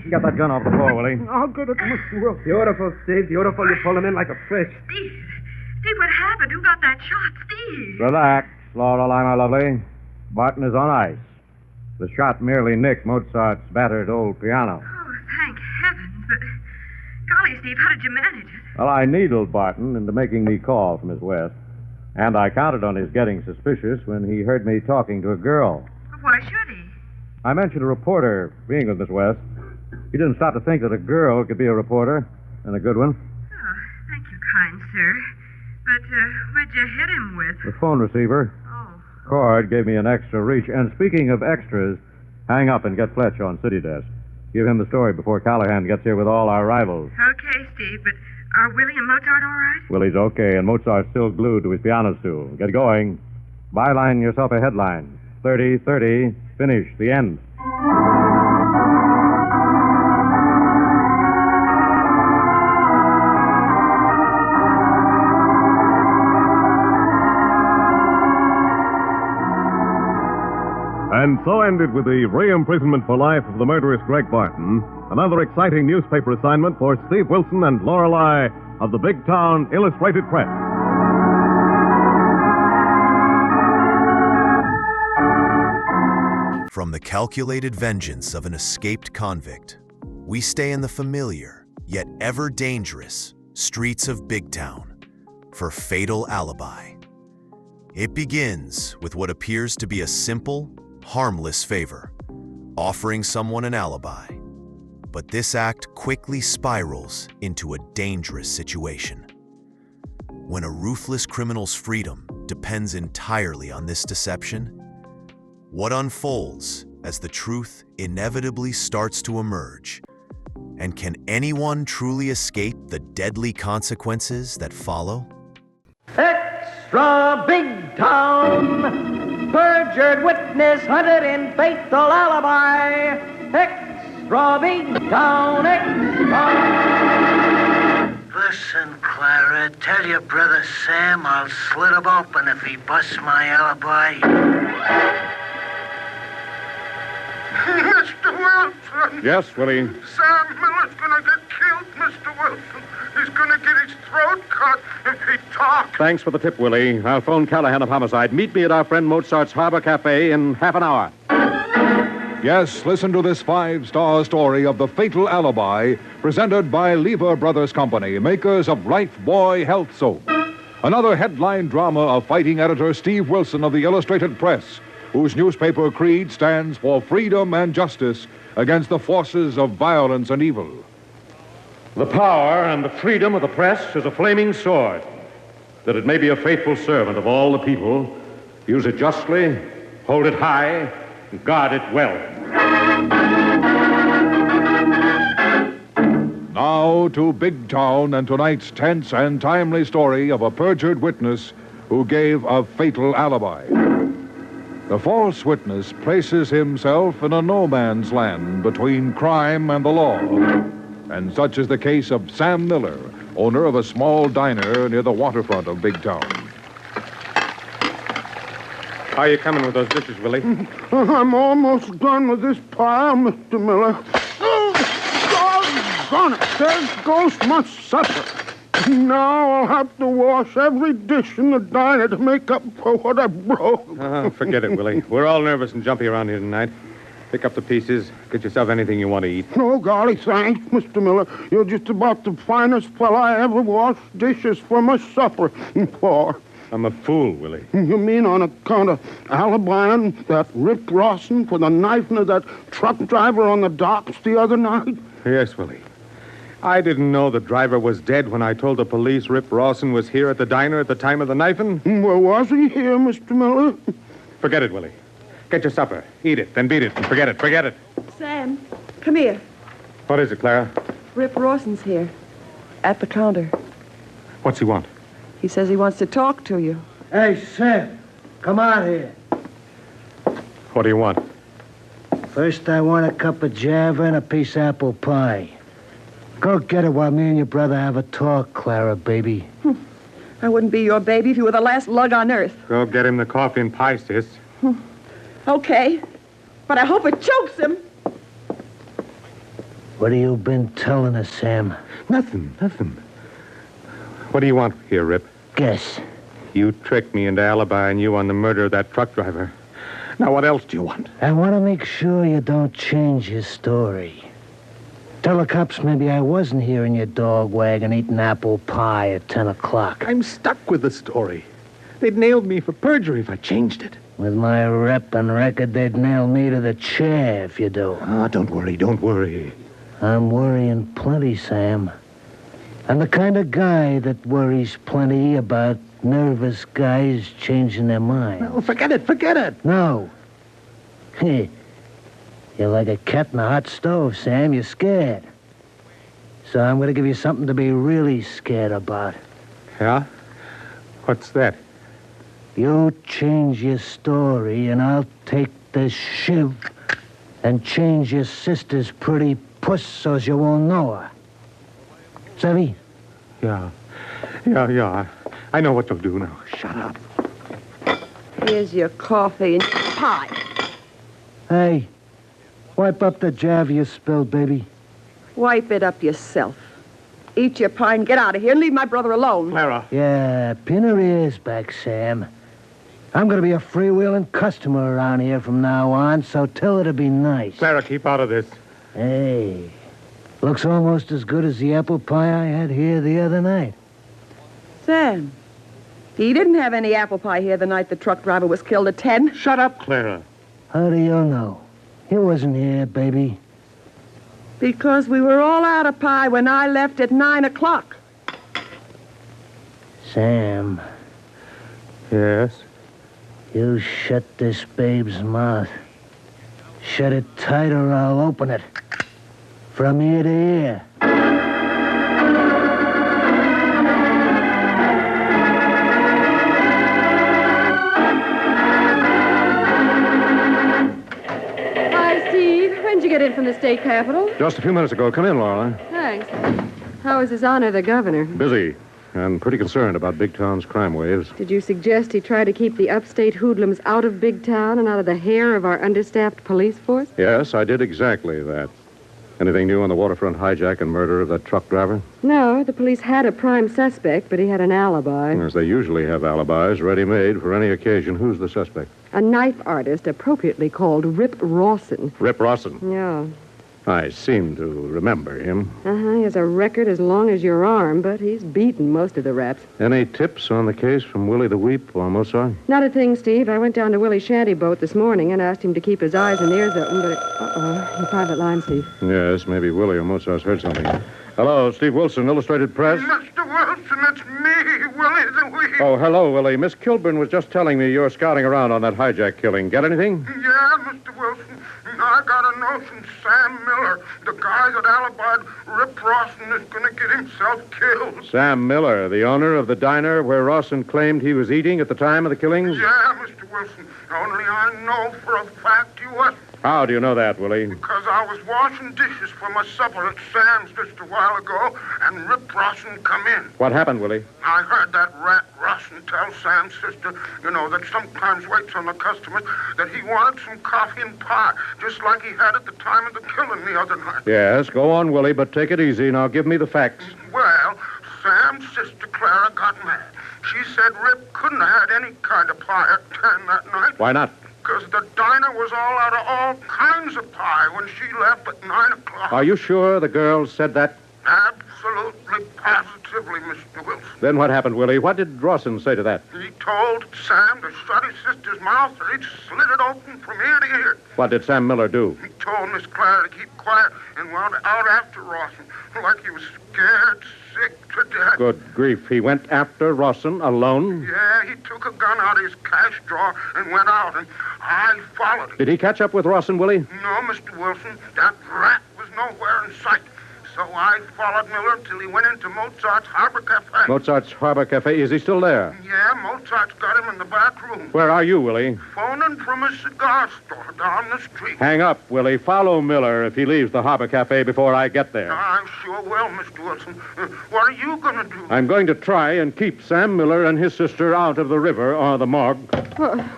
Speaker 3: Get that gun off the floor, Willie.
Speaker 9: I'll get it, Mr. Wilson.
Speaker 7: Beautiful, Steve. Beautiful. You pulled him in like a fish.
Speaker 11: Steve, what happened? Who got that shot? Steve!
Speaker 3: Relax, Lorelei, my lovely. Barton is on ice. The shot merely nicked Mozart's battered old piano.
Speaker 11: Oh, thank heavens. But, golly, Steve, how did you manage it?
Speaker 3: Well, I needled Barton into making me call for Miss West. And I counted on his getting suspicious when he heard me talking to a girl.
Speaker 11: Why should he?
Speaker 3: I mentioned a reporter being with Miss West. He didn't stop to think that a girl could be a reporter, and a good one.
Speaker 11: Oh, thank you, kind sir. But, what'd you hit him with?
Speaker 3: The phone receiver.
Speaker 11: Oh.
Speaker 3: Cord gave me an extra reach. And speaking of extras, hang up and get Fletch on city desk. Give him the story before Callahan gets here with all our rivals.
Speaker 11: Okay, Steve, but are Willie and Mozart all right?
Speaker 3: Willie's okay, and Mozart's still glued to his piano stool. Get going. Byline yourself a headline. 30-30, finish, the end.
Speaker 2: And so ended with the re-imprisonment for life of the murderous Greg Barton, another exciting newspaper assignment for Steve Wilson and Lorelei of the Big Town Illustrated Press.
Speaker 1: From the calculated vengeance of an escaped convict, we stay in the familiar, yet ever dangerous, streets of Big Town for Fatal Alibi. It begins with what appears to be a simple, harmless favor, offering someone an alibi. But this act quickly spirals into a dangerous situation. When a ruthless criminal's freedom depends entirely on this deception, what unfolds as the truth inevitably starts to emerge? And can anyone truly escape the deadly consequences that follow?
Speaker 12: Extra Big Town! Perjured witness hunted in fatal alibi! Extra Big Town! Extra!
Speaker 13: Listen, Clara, tell your brother Sam I'll slit him open if he busts my alibi.
Speaker 9: Mr. Wilson!
Speaker 2: Yes, Willie?
Speaker 9: Sam Miller's gonna get killed, Mr. Wilson. He's gonna get his throat cut if he talks.
Speaker 2: Thanks for the tip, Willie. I'll phone Callahan of Homicide. Meet me at our friend Mozart's Harbor Cafe in half an hour.
Speaker 14: Yes, listen to this 5-star story of the Fatal Alibi, presented by Lever Brothers Company, makers of Life Boy Health Soap. Another headline drama of fighting editor Steve Wilson of the Illustrated Press, whose newspaper creed stands for freedom and justice against the forces of violence and evil.
Speaker 3: The power and the freedom of the press is a flaming sword, that it may be a faithful servant of all the people, use it justly Hold it high, guard it well.
Speaker 14: Now to Big Town and tonight's tense and timely story of a perjured witness who gave a fatal alibi. The false witness places himself in a no-man's land between crime and the law. And such is the case of Sam Miller, owner of a small diner near the waterfront of Big Town.
Speaker 3: How are you coming with those dishes, Willie?
Speaker 9: I'm almost done with this pile, Mr. Miller. Oh, doggone it. There goes my supper. Now I'll have to wash every dish in the diner to make up for what I broke.
Speaker 3: Forget it, Willie. We're all nervous and jumpy around here tonight. Pick up the pieces. Get yourself anything you want to eat.
Speaker 9: Oh, golly, thanks, Mr. Miller. You're just about the finest fella I ever washed dishes for my supper for.
Speaker 3: I'm a fool, Willie.
Speaker 9: You mean on account of alibying that Rip Rawson for the knifing of that truck driver on the docks the other night?
Speaker 3: Yes, Willie. I didn't know the driver was dead when I told the police Rip Rawson was here at the diner at the time of the knifing.
Speaker 9: Well, was he here, Mr. Miller?
Speaker 3: Forget it, Willie. Get your supper. Eat it, then beat it. Forget it. Forget it.
Speaker 11: Sam, come here.
Speaker 3: What is it, Clara?
Speaker 11: Rip Rawson's here. At the counter.
Speaker 3: What's he want?
Speaker 11: He says he wants to talk to you.
Speaker 13: Hey, Sam, come out here.
Speaker 3: What do you want?
Speaker 13: First, I want a cup of Java and a piece of apple pie. Go get it while me and your brother have a talk, Clara, baby.
Speaker 11: I wouldn't be your baby if you were the last lug on earth.
Speaker 3: Go get him the coffee and pie, sis.
Speaker 11: Okay, but I hope it chokes him.
Speaker 13: What have you been telling us, Sam?
Speaker 3: Nothing. What do you want here, Rip?
Speaker 13: Guess.
Speaker 3: You tricked me into alibying you on the murder of that truck driver. Now, what else do you want?
Speaker 13: I want to make sure you don't change your story. Tell the cops maybe I wasn't here in your dog wagon eating apple pie at 10 o'clock.
Speaker 3: I'm stuck with the story. They'd nailed me for perjury if I changed it.
Speaker 13: With my rep and record, they'd nail me to the chair if you do.
Speaker 3: Oh, don't worry.
Speaker 13: I'm worrying plenty, Sam. I'm the kind of guy that worries plenty about nervous guys changing their mind.
Speaker 3: Well, forget it.
Speaker 13: No. You're like a cat in a hot stove, Sam. You're scared. So I'm going to give you something to be really scared about.
Speaker 3: Yeah? What's that?
Speaker 13: You change your story, and I'll take this shiv and change your sister's pretty puss so's you won't know her. Savvy?
Speaker 3: Yeah. I know what to do now. Shut up.
Speaker 11: Here's your coffee and pie.
Speaker 13: Hey, wipe up the java you spilled, baby.
Speaker 11: Wipe it up yourself. Eat your pie and get out of here and leave my brother alone.
Speaker 3: Clara.
Speaker 13: Yeah, pin her ears back, Sam. I'm going to be a freewheeling customer around here from now on, so tell her to be nice.
Speaker 3: Clara, keep out of this.
Speaker 13: Hey, looks almost as good as the apple pie I had here the other night.
Speaker 11: Sam, he didn't have any apple pie here the night the truck driver was killed at 10.
Speaker 3: Shut up, Clara.
Speaker 13: How do you know? He wasn't here, baby.
Speaker 11: Because we were all out of pie when I left at 9 o'clock.
Speaker 13: Sam.
Speaker 3: Yes?
Speaker 13: You shut this babe's mouth. Shut it tight or I'll open it. From ear to ear.
Speaker 15: Hi, Steve. When'd you get in from the state capitol?
Speaker 2: Just a few minutes ago. Come in, Laura.
Speaker 15: Thanks. How is His Honor the Governor?
Speaker 2: Busy and pretty concerned about Big Town's crime waves.
Speaker 15: Did you suggest he try to keep the upstate hoodlums out of Big Town and out of the hair of our understaffed police force?
Speaker 2: Yes, I did exactly that. Anything new on the waterfront hijack and murder of that truck driver?
Speaker 15: No, the police had a prime suspect, but he had an alibi.
Speaker 2: As they usually have alibis ready-made for any occasion. Who's the suspect?
Speaker 15: A knife artist appropriately called Rip Rawson.
Speaker 2: Rip Rawson.
Speaker 15: Yeah.
Speaker 3: I seem to remember him.
Speaker 15: Uh-huh. He has a record as long as your arm, but he's beaten most of the raps.
Speaker 3: Any tips on the case from Willie the Weep or Mozart?
Speaker 15: Not a thing, Steve. I went down to Willie's shanty boat this morning and asked him to keep his eyes and ears open, but your private line, Steve.
Speaker 3: Yes, maybe Willie or Mozart's heard something. Hello, Steve Wilson, Illustrated Press.
Speaker 9: Mr. Wilson, it's me, Willie the Weep.
Speaker 3: Oh, hello, Willie. Miss Kilburn was just telling me you're scouting around on that hijack killing. Get anything?
Speaker 9: Yeah, Mr. Wilson. I got a notion Sam Miller, the guy that alibied Rip Rawson, is going to get himself killed.
Speaker 3: Sam Miller, the owner of the diner where Rawson claimed he was eating at the time of the killings?
Speaker 9: Yeah, Mr. Wilson. Only I know for a fact he wasn't.
Speaker 3: How do you know that, Willie?
Speaker 9: Because I was washing dishes for my supper at Sam's just a while ago, and Rip Rawson come in.
Speaker 3: What happened, Willie?
Speaker 9: I heard that rat Rawson tell Sam's sister, that sometimes waits on the customers, that he wanted some coffee and pie, just like he had at the time of the killing the other night.
Speaker 3: Yes, go on, Willie, but take it easy. Now give me the facts.
Speaker 9: Well, Sam's sister Clara got mad. She said Rip couldn't have had any kind of pie at 10 that night.
Speaker 3: Why not?
Speaker 9: Because the diner was all out of all kinds of pie when she left at 9 o'clock.
Speaker 3: Are you sure the girl said that?
Speaker 9: Absolutely, positively, Mr. Wilson.
Speaker 3: Then what happened, Willie? What did Rawson say to that?
Speaker 9: He told Sam to shut his sister's mouth or he'd slit it open from ear to ear.
Speaker 3: What did Sam Miller do?
Speaker 9: He told Miss Clara to keep quiet and wound out after Rawson, like he was scared, sick to death.
Speaker 3: Good grief. He went after Rawson alone?
Speaker 9: Yeah, he took a gun out of his cash drawer and went out, and I followed him.
Speaker 3: Did he catch up with Rawson, Willie?
Speaker 9: No, Mr. Wilson. That rat was nowhere in sight. So I followed Miller till he went into Mozart's Harbor Cafe.
Speaker 3: Mozart's Harbor Cafe. Is he still there?
Speaker 9: Yeah, Mozart's got him in the back room.
Speaker 3: Where are you, Willie?
Speaker 9: Phoning from a cigar store down the street.
Speaker 3: Hang up, Willie. Follow Miller if he leaves the Harbor Cafe before I get there.
Speaker 9: I sure will, Mr. Wilson. What are you going to do?
Speaker 3: I'm going to try and keep Sam Miller and his sister out of the river or the morgue.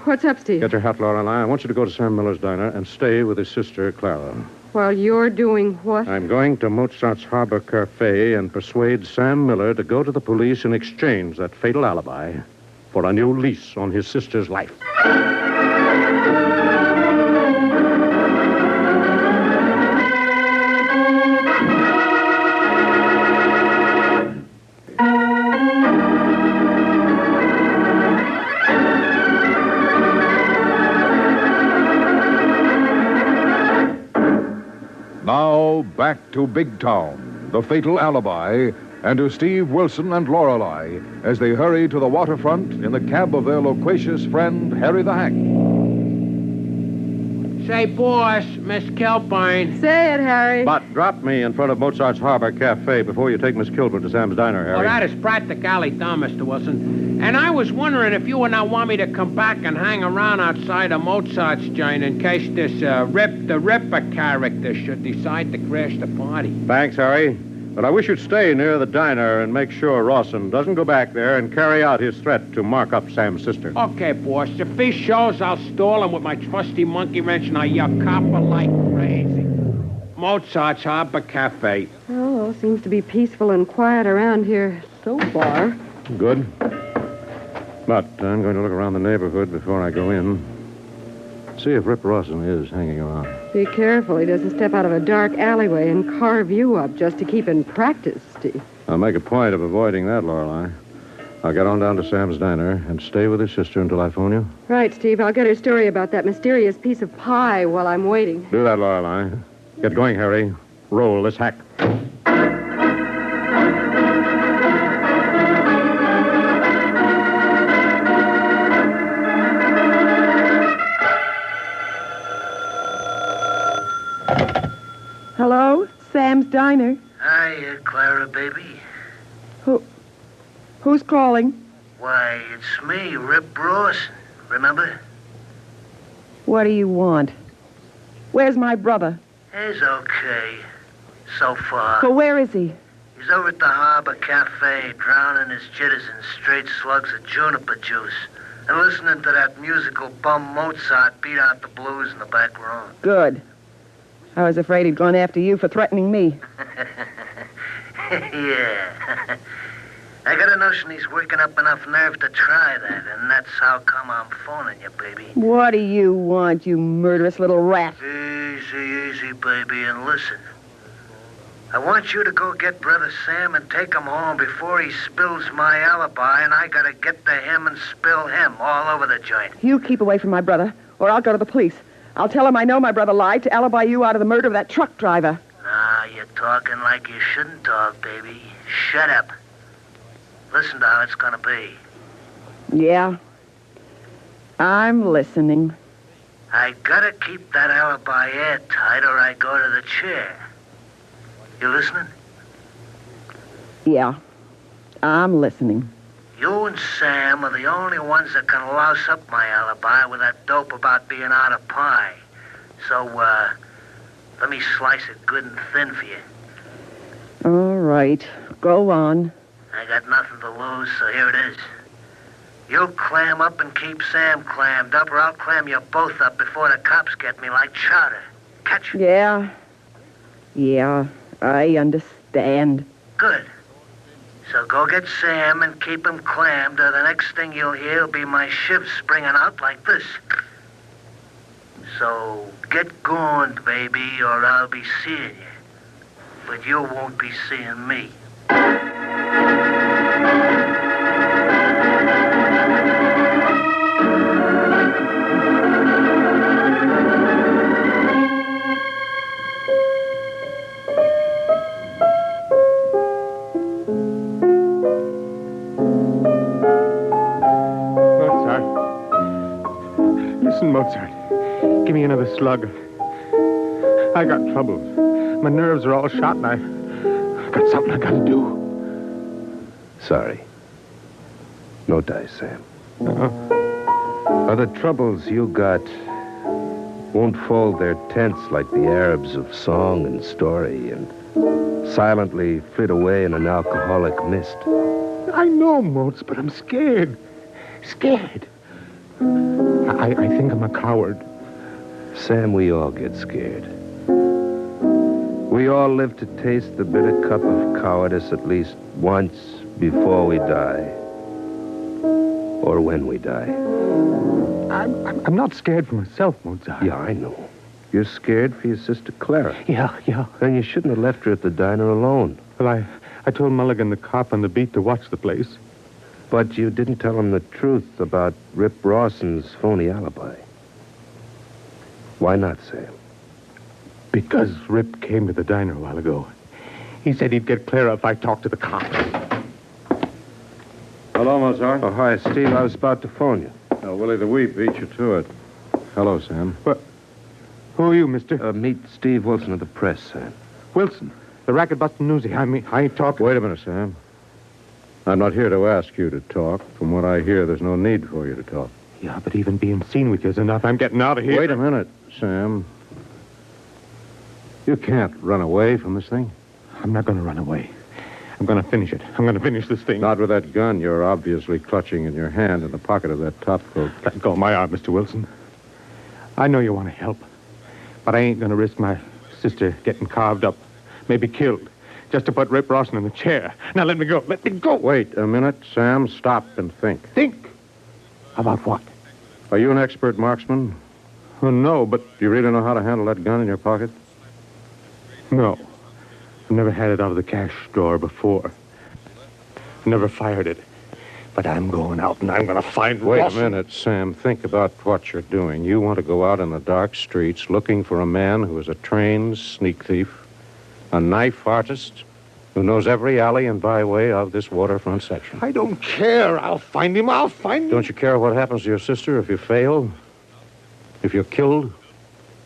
Speaker 15: What's up, Steve?
Speaker 3: Get your hat, Lorelei. I want you to go to Sam Miller's diner and stay with his sister, Clara.
Speaker 15: While you're doing what?
Speaker 3: I'm going to Mozart's Harbor Cafe and persuade Sam Miller to go to the police and exchange that fatal alibi for a new lease on his sister's life.
Speaker 14: Now, back to Big Town, the fatal alibi, and to Steve Wilson and Lorelei as they hurry to the waterfront in the cab of their loquacious friend, Harry the Hack.
Speaker 8: Say, boss, Miss Kilburn.
Speaker 15: Say it, Harry.
Speaker 3: But drop me in front of Mozart's Harbor Cafe before you take Miss Kilburn to Sam's diner, Harry.
Speaker 8: Well, that is practically done, Mr. Wilson. And I was wondering if you would not want me to come back and hang around outside of Mozart's joint in case this Rip the Ripper character should decide to crash the party.
Speaker 3: Thanks, Harry. But I wish you'd stay near the diner and make sure Rawson doesn't go back there and carry out his threat to mark up Sam's sister.
Speaker 8: Okay, boss. If he shows, I'll stall him with my trusty monkey wrench and I'll yell copper like crazy. Mozart's Harbor Cafe.
Speaker 15: Oh, seems to be peaceful and quiet around here so far.
Speaker 3: Good. But I'm going to look around the neighborhood before I go in. See if Rip Rawson is hanging around.
Speaker 15: Be careful he doesn't step out of a dark alleyway and carve you up just to keep in practice, Steve.
Speaker 3: I'll make a point of avoiding that, Lorelei. I'll get on down to Sam's diner and stay with his sister until I phone you.
Speaker 15: Right, Steve. I'll get her story about that mysterious piece of pie while I'm waiting.
Speaker 3: Do that, Lorelei. Get going, Harry. Roll this hack.
Speaker 11: Hello? Sam's Diner?
Speaker 16: Hiya, Clara, baby.
Speaker 11: Who's calling?
Speaker 16: Why, it's me, Rip Rawson. Remember?
Speaker 11: What do you want? Where's my brother?
Speaker 16: He's okay. So far.
Speaker 11: So where is he?
Speaker 16: He's over at the Harbor Cafe, drowning his jitters in straight slugs of juniper juice and listening to that musical bum Mozart beat out the blues in the back room.
Speaker 11: Good. I was afraid he'd gone after you for threatening me.
Speaker 16: Yeah. I got a notion he's working up enough nerve to try that, and that's how come I'm phoning you, baby.
Speaker 11: What do you want, you murderous little rat?
Speaker 16: Easy, baby, and listen. I want you to go get Brother Sam and take him home before he spills my alibi, and I gotta get to him and spill him all over the joint.
Speaker 11: You keep away from my brother, or I'll go to the police. I'll tell him I know my brother lied to alibi you out of the murder of that truck driver.
Speaker 16: Nah, you're talking like you shouldn't talk, baby. Shut up. Listen to how it's gonna be.
Speaker 11: Yeah. I'm listening.
Speaker 16: I gotta keep that alibi airtight or I go to the chair. You listening?
Speaker 11: Yeah. I'm listening.
Speaker 16: You and Sam are the only ones that can louse up my alibi with that dope about being out of pie. So, let me slice it good and thin for you.
Speaker 11: All right. Go on.
Speaker 16: I got nothing to lose, so here it is. You clam up and keep Sam clammed up, or I'll clam you both up before the cops get me like chowder. Catch?
Speaker 11: Yeah. Yeah, I understand.
Speaker 16: Good. So go get Sam and keep him clammed, or the next thing you'll hear will be my shiv springing out like this. So get going, baby, or I'll be seeing you. But you won't be seeing me.
Speaker 17: Listen, Mozart. Give me another slug. I got troubles. My nerves are all shot, and I got something I gotta do.
Speaker 10: Sorry. No dice, Sam. The troubles you got won't fold their tents like the Arabs of song and story and silently flit away in an alcoholic mist.
Speaker 17: I know, Moz, but I'm scared. Scared. I think I'm a coward.
Speaker 10: Sam, we all get scared. We all live to taste the bitter cup of cowardice at least once before we die. Or when we die.
Speaker 17: I'm not scared for myself, Mozart.
Speaker 10: Yeah, I know. You're scared for your sister Clara.
Speaker 17: Yeah.
Speaker 10: Then you shouldn't have left her at the diner alone.
Speaker 17: Well, I told Mulligan, the cop on the beat, to watch the place.
Speaker 10: But you didn't tell him the truth about Rip Rawson's phony alibi. Why not, Sam?
Speaker 17: Because Rip came to the diner a while ago. He said he'd get Clara if I talked to the cop.
Speaker 3: Hello, Mozart.
Speaker 10: Oh, hi, Steve. I was about to phone you.
Speaker 3: Willie the Weep beat you to it. Hello, Sam.
Speaker 17: What? Who are you, mister?
Speaker 10: Meet Steve Wilson of the press, Sam.
Speaker 17: Wilson? The racket-busting newsie. I ain't talking.
Speaker 3: Wait a minute, Sam. I'm not here to ask you to talk. From what I hear, there's no need for you to talk.
Speaker 17: Yeah, but even being seen with you is enough. I'm getting out of here.
Speaker 3: Wait a minute, Sam. You can't run away from this thing.
Speaker 17: I'm not going to run away. I'm going to finish it. I'm going to finish this thing.
Speaker 3: Not with that gun you're obviously clutching in your hand in the pocket of that top coat.
Speaker 17: Let go of my arm, Mr. Wilson. I know you want to help, but I ain't going to risk my sister getting carved up, maybe killed, just to put Rip Rawson in the chair. Now let me go. Let me go.
Speaker 3: Wait a minute, Sam. Stop and think.
Speaker 17: Think? About what?
Speaker 3: Are you an expert marksman?
Speaker 17: Oh, no, but...
Speaker 3: Do you really know how to handle that gun in your pocket?
Speaker 17: No. I've never had it out of the cash drawer before. Never fired it. But I'm going out and I'm going to find
Speaker 3: Wait
Speaker 17: Rawson.
Speaker 3: a minute, Sam. Think about what you're doing. You want to go out in the dark streets looking for a man who is a trained sneak thief, a knife artist, who knows every alley and byway of this waterfront section.
Speaker 17: I don't care. I'll find him. I'll find him.
Speaker 3: Don't you care what happens to your sister if you fail? If you're killed?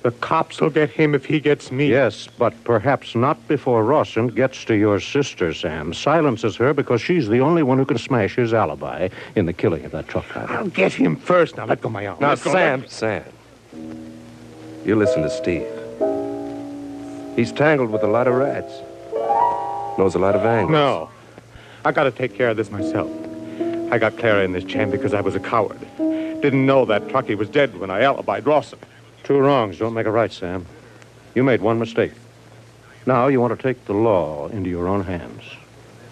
Speaker 17: The cops will get him if he gets me.
Speaker 3: Yes, but perhaps not before Rawson gets to your sister, Sam. Silences her because she's the only one who can smash his alibi in the killing of that truck driver.
Speaker 17: I'll get him first. Now, let go of my arm.
Speaker 10: Now,
Speaker 17: Let go.
Speaker 10: Sam. You listen to Steve. He's tangled with a lot of rats. Knows a lot of angles.
Speaker 17: No. I got to take care of this myself. I got Clara in this jam because I was a coward. Didn't know that truckee was dead when I alibied Rawson.
Speaker 3: Two wrongs don't make a right, Sam. You made one mistake. Now you want to take the law into your own hands.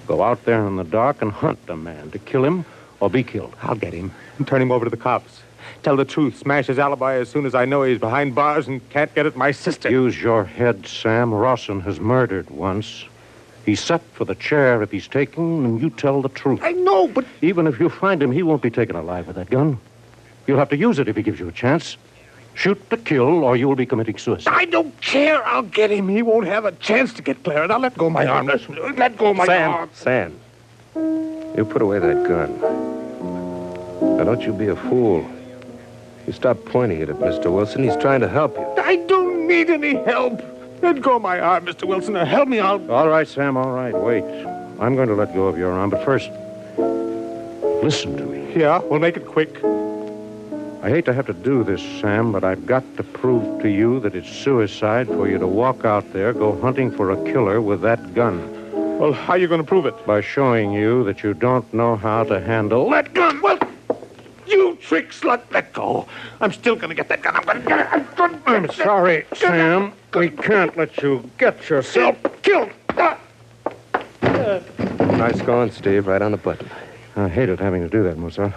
Speaker 17: Go out there in the dark and hunt a man to kill him or be killed.
Speaker 18: I'll get him and turn him over to the cops. Tell the truth, smash his alibi as soon as I know he's behind bars and can't get at my sister.
Speaker 13: Use your head, Sam. Rawson has murdered once. He's set for the chair if he's taken, and you tell the truth.
Speaker 18: I know, but...
Speaker 13: Even if you find him, he won't be taken alive with that gun. You'll have to use it if he gives you a chance. Shoot to kill, or you'll be committing suicide.
Speaker 18: I don't care. I'll get him. He won't have a chance to get clear. Now let go of my arm. Let go of my arm.
Speaker 10: Sam, you put away that gun. Now, don't you be a fool. You stop pointing it at Mr. Wilson. He's trying to help you.
Speaker 18: I don't need any help. Let go of my arm, Mr. Wilson. Now help me out.
Speaker 13: All right, Sam, all right. Wait. I'm going to let go of your arm, but first, listen to me.
Speaker 18: Yeah, we'll make it quick.
Speaker 13: I hate to have to do this, Sam, but I've got to prove to you that it's suicide for you to walk out there, go hunting for a killer with that gun.
Speaker 18: Well, how are you going to prove it?
Speaker 13: By showing you that you don't know how to handle
Speaker 18: that gun. Well, you trick slut, let go. I'm still going to get that gun. I'm going to get it.
Speaker 13: I'm sorry, Sam. We can't let you get yourself
Speaker 18: killed.
Speaker 10: Nice going, Steve. Right on the button.
Speaker 13: I hated having to do that, Mozart.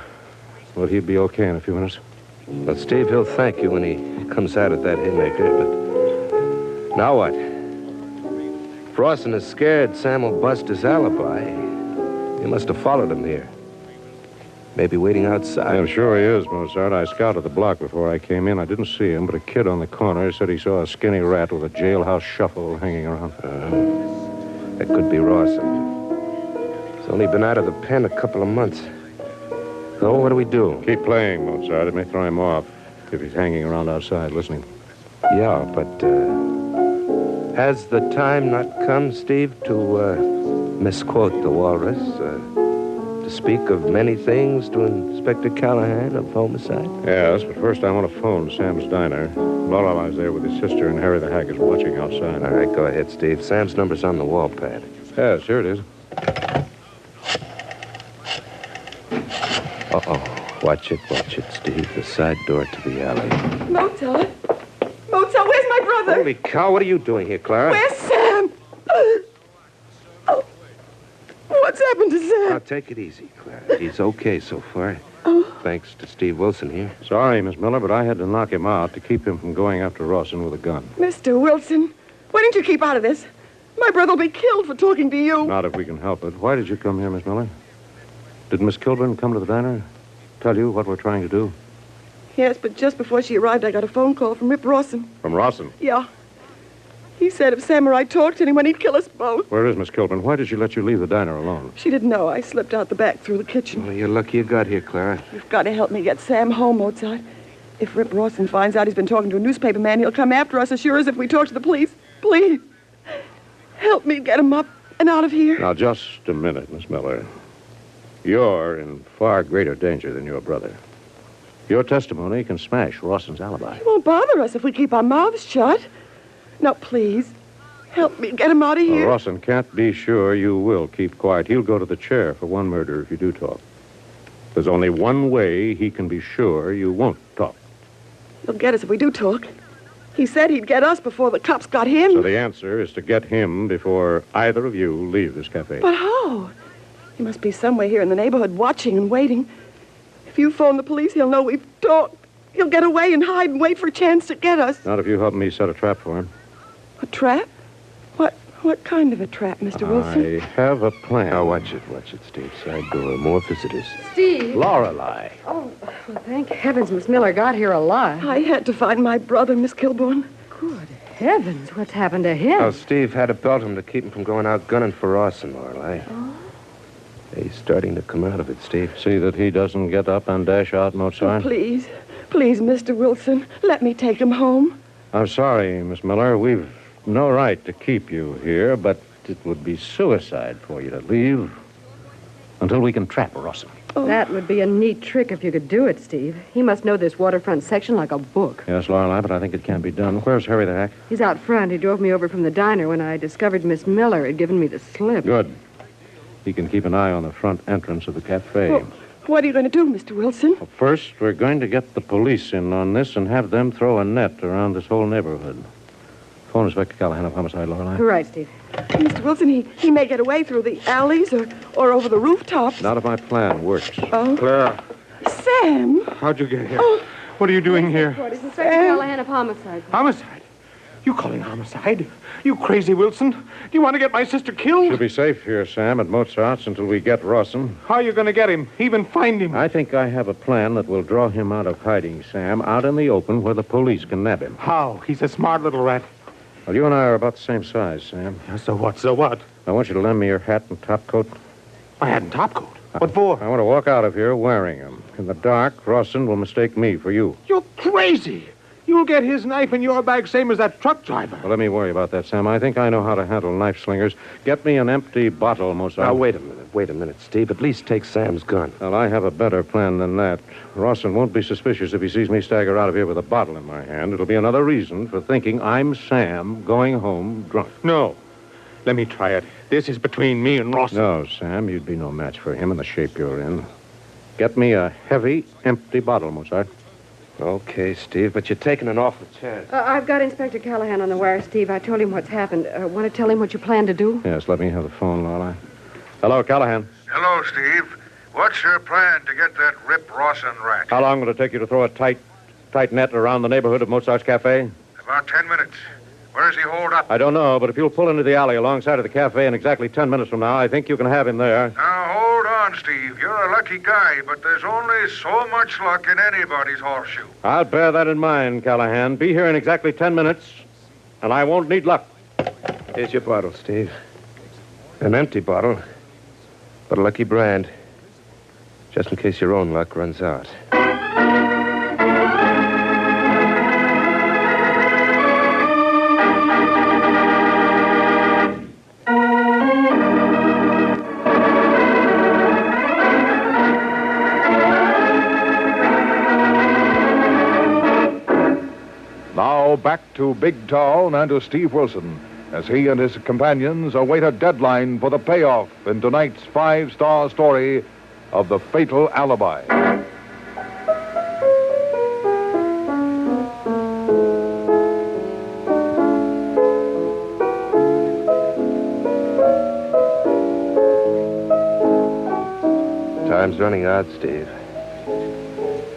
Speaker 13: Well, he'd be okay in a few minutes.
Speaker 10: Well, Steve, he'll thank you when he comes out at that haymaker, but... Now what? If Rawson is scared Sam will bust his alibi, he must have followed him here. Maybe waiting outside.
Speaker 13: I'm sure he is, Mozart. I scouted the block before I came in. I didn't see him, but a kid on the corner said he saw a skinny rat with a jailhouse shuffle hanging around.
Speaker 10: That could be Rawson. He's only been out of the pen a couple of months. So what do we do?
Speaker 13: Keep playing, Mozart. It may throw him off if he's hanging around outside listening.
Speaker 10: Yeah, but has the time not come, Steve, to misquote the walrus, to speak of many things to Inspector Callahan of homicide?
Speaker 13: Yes, but first I want to phone Sam's diner. Lorelai's there with his sister, and Harry the Hack is watching outside.
Speaker 10: All right, go ahead, Steve. Sam's number's on the wall pad.
Speaker 13: Yes, here it is.
Speaker 10: Uh-oh. Watch it, Steve. The side door to the alley.
Speaker 11: Mozart? Mozart, where's my brother?
Speaker 10: Holy cow, what are you doing here, Clara?
Speaker 11: Where's Sam? Oh. What's happened to Sam?
Speaker 10: Now, take it easy, Clara. He's okay so far. Thanks to Steve Wilson here.
Speaker 13: Sorry, Miss Miller, but I had to knock him out to keep him from going after Rawson with a gun.
Speaker 11: Mr. Wilson, why didn't you keep out of this? My brother will be killed for talking to you.
Speaker 13: Not if we can help it. Why did you come here, Miss Miller? Did Miss Kilburn come to the diner? Tell you what we're trying to do?
Speaker 11: Yes, but just before she arrived, I got a phone call from Rip Rawson.
Speaker 13: From Rawson?
Speaker 11: Yeah. He said if Sam or I talked to anyone, he'd kill us both.
Speaker 13: Where is Miss Kilburn? Why did she let you leave the diner alone?
Speaker 11: She didn't know. I slipped out the back through the kitchen.
Speaker 10: Well, you're lucky you got here, Clara.
Speaker 11: You've got to help me get Sam home, Mozart. If Rip Rawson finds out he's been talking to a newspaper man, he'll come after us as sure as if we talk to the police. Please, help me get him up and out of here.
Speaker 13: Now, just a minute, Miss Miller. You're in far greater danger than your brother. Your testimony can smash Rawson's alibi.
Speaker 11: He won't bother us if we keep our mouths shut. Now, please, help me get him out of here.
Speaker 13: Well, Rawson can't be sure you will keep quiet. He'll go to the chair for one murder if you do talk. There's only one way he can be sure you won't talk.
Speaker 11: He'll get us if we do talk. He said he'd get us before the cops got him.
Speaker 13: So the answer is to get him before either of you leave this cafe.
Speaker 11: But how? He must be somewhere here in the neighborhood watching and waiting. If you phone the police, he'll know we've talked. He'll get away and hide and wait for a chance to get us.
Speaker 13: Not if you help me set a trap for him.
Speaker 11: A trap? What kind of a trap, Mr. Wilson?
Speaker 13: I have a plan.
Speaker 10: Now, watch it, Steve. Side door, more visitors.
Speaker 15: Steve.
Speaker 13: Lorelei.
Speaker 15: Oh, well, thank heavens Miss Miller got here alive.
Speaker 11: I had to find my brother, Miss Kilbourne.
Speaker 15: Good heavens, what's happened to him?
Speaker 10: Oh, Steve had to belt him to keep him from going out gunning for Rawson, Lorelei.
Speaker 15: Oh.
Speaker 10: He's starting to come out of it, Steve.
Speaker 13: See that he doesn't get up and dash out, Mozart?
Speaker 11: Oh, please, Mr. Wilson, let me take him home.
Speaker 13: I'm sorry, Miss Miller. We've no right to keep you here, but it would be suicide for you to leave until we can trap Rawson.
Speaker 15: Oh. That would be a neat trick if you could do it, Steve. He must know this waterfront section like a book.
Speaker 13: Yes, Lorelei, but I think it can't be done. Where's Harry the Hack?
Speaker 15: He's out front. He drove me over from the diner when I discovered Miss Miller had given me the slip.
Speaker 13: Good. He can keep an eye on the front entrance of the cafe.
Speaker 11: Well, what are you going to do, Mr. Wilson?
Speaker 13: Well, first, we're going to get the police in on this and have them throw a net around this whole neighborhood.
Speaker 3: Phone Inspector Callahan of Homicide, Lorelei.
Speaker 15: Right, Steve.
Speaker 11: Mr. Wilson, he may get away through the alleys or over the rooftops.
Speaker 3: Not if my plan works.
Speaker 11: Oh.
Speaker 17: Claire,
Speaker 11: Sam!
Speaker 17: how'd you get here? What are you doing here?
Speaker 15: It's Inspector Callahan of Homicide.
Speaker 17: Homicide? You calling homicide? You crazy, Wilson? Do you want to get my sister killed?
Speaker 3: She'll be safe here, Sam, at Mozart's until we get Rawson.
Speaker 17: How are you going to get him? Even find him?
Speaker 3: I think I have a plan that will draw him out of hiding, Sam, out in the open where the police can nab him.
Speaker 17: How? He's a smart little rat.
Speaker 3: Well, you and I are about the same size, Sam.
Speaker 17: So what? So what?
Speaker 3: I want you to lend me your hat and top coat.
Speaker 17: My hat and top coat? What for?
Speaker 3: I want to walk out of here wearing them. In the dark, Rawson will mistake me for you.
Speaker 17: You're crazy. You'll get his knife in your bag same as that truck driver.
Speaker 3: Well, let me worry about that, Sam. I think I know how to handle knife slingers. Get me an empty bottle, Mozart.
Speaker 10: Now, wait a minute, Steve. At least take Sam's gun.
Speaker 3: Well, I have a better plan than that. Rawson won't be suspicious if he sees me stagger out of here with a bottle in my hand. It'll be another reason for thinking I'm Sam going home drunk.
Speaker 17: No. Let me try it. This is between me and Rawson.
Speaker 3: No, Sam, you'd be no match for him in the shape you're in. Get me a heavy, empty bottle, Mozart.
Speaker 10: Okay, Steve, but you're taking an awful chance.
Speaker 15: I've got Inspector Callahan on the wire, Steve. I told him what's happened. Want to tell him what you plan to do?
Speaker 3: Yes, let me have the phone, Lorelei. Hello, Callahan.
Speaker 6: Hello, Steve. What's your plan to get that Rip Rawson rat?
Speaker 3: How long will it take you to throw a tight net around the neighborhood of Mozart's Cafe?
Speaker 6: About 10 minutes. Where is he holed up?
Speaker 3: I don't know, but if you'll pull into the alley alongside of the cafe in exactly 10 minutes from now, I think you can have him there.
Speaker 6: Now, hold on, Steve. You're a lucky guy, but there's only so much luck in anybody's horseshoe.
Speaker 3: I'll bear that in mind, Callahan. Be here in exactly 10 minutes, and I won't need luck.
Speaker 10: Here's your bottle, Steve. An empty bottle, but a lucky brand. Just in case your own luck runs out.
Speaker 14: Now back to Big Town and to Steve Wilson as he and his companions await a deadline for the payoff in tonight's five-star story of The Fatal Alibi.
Speaker 10: Time's running out, Steve.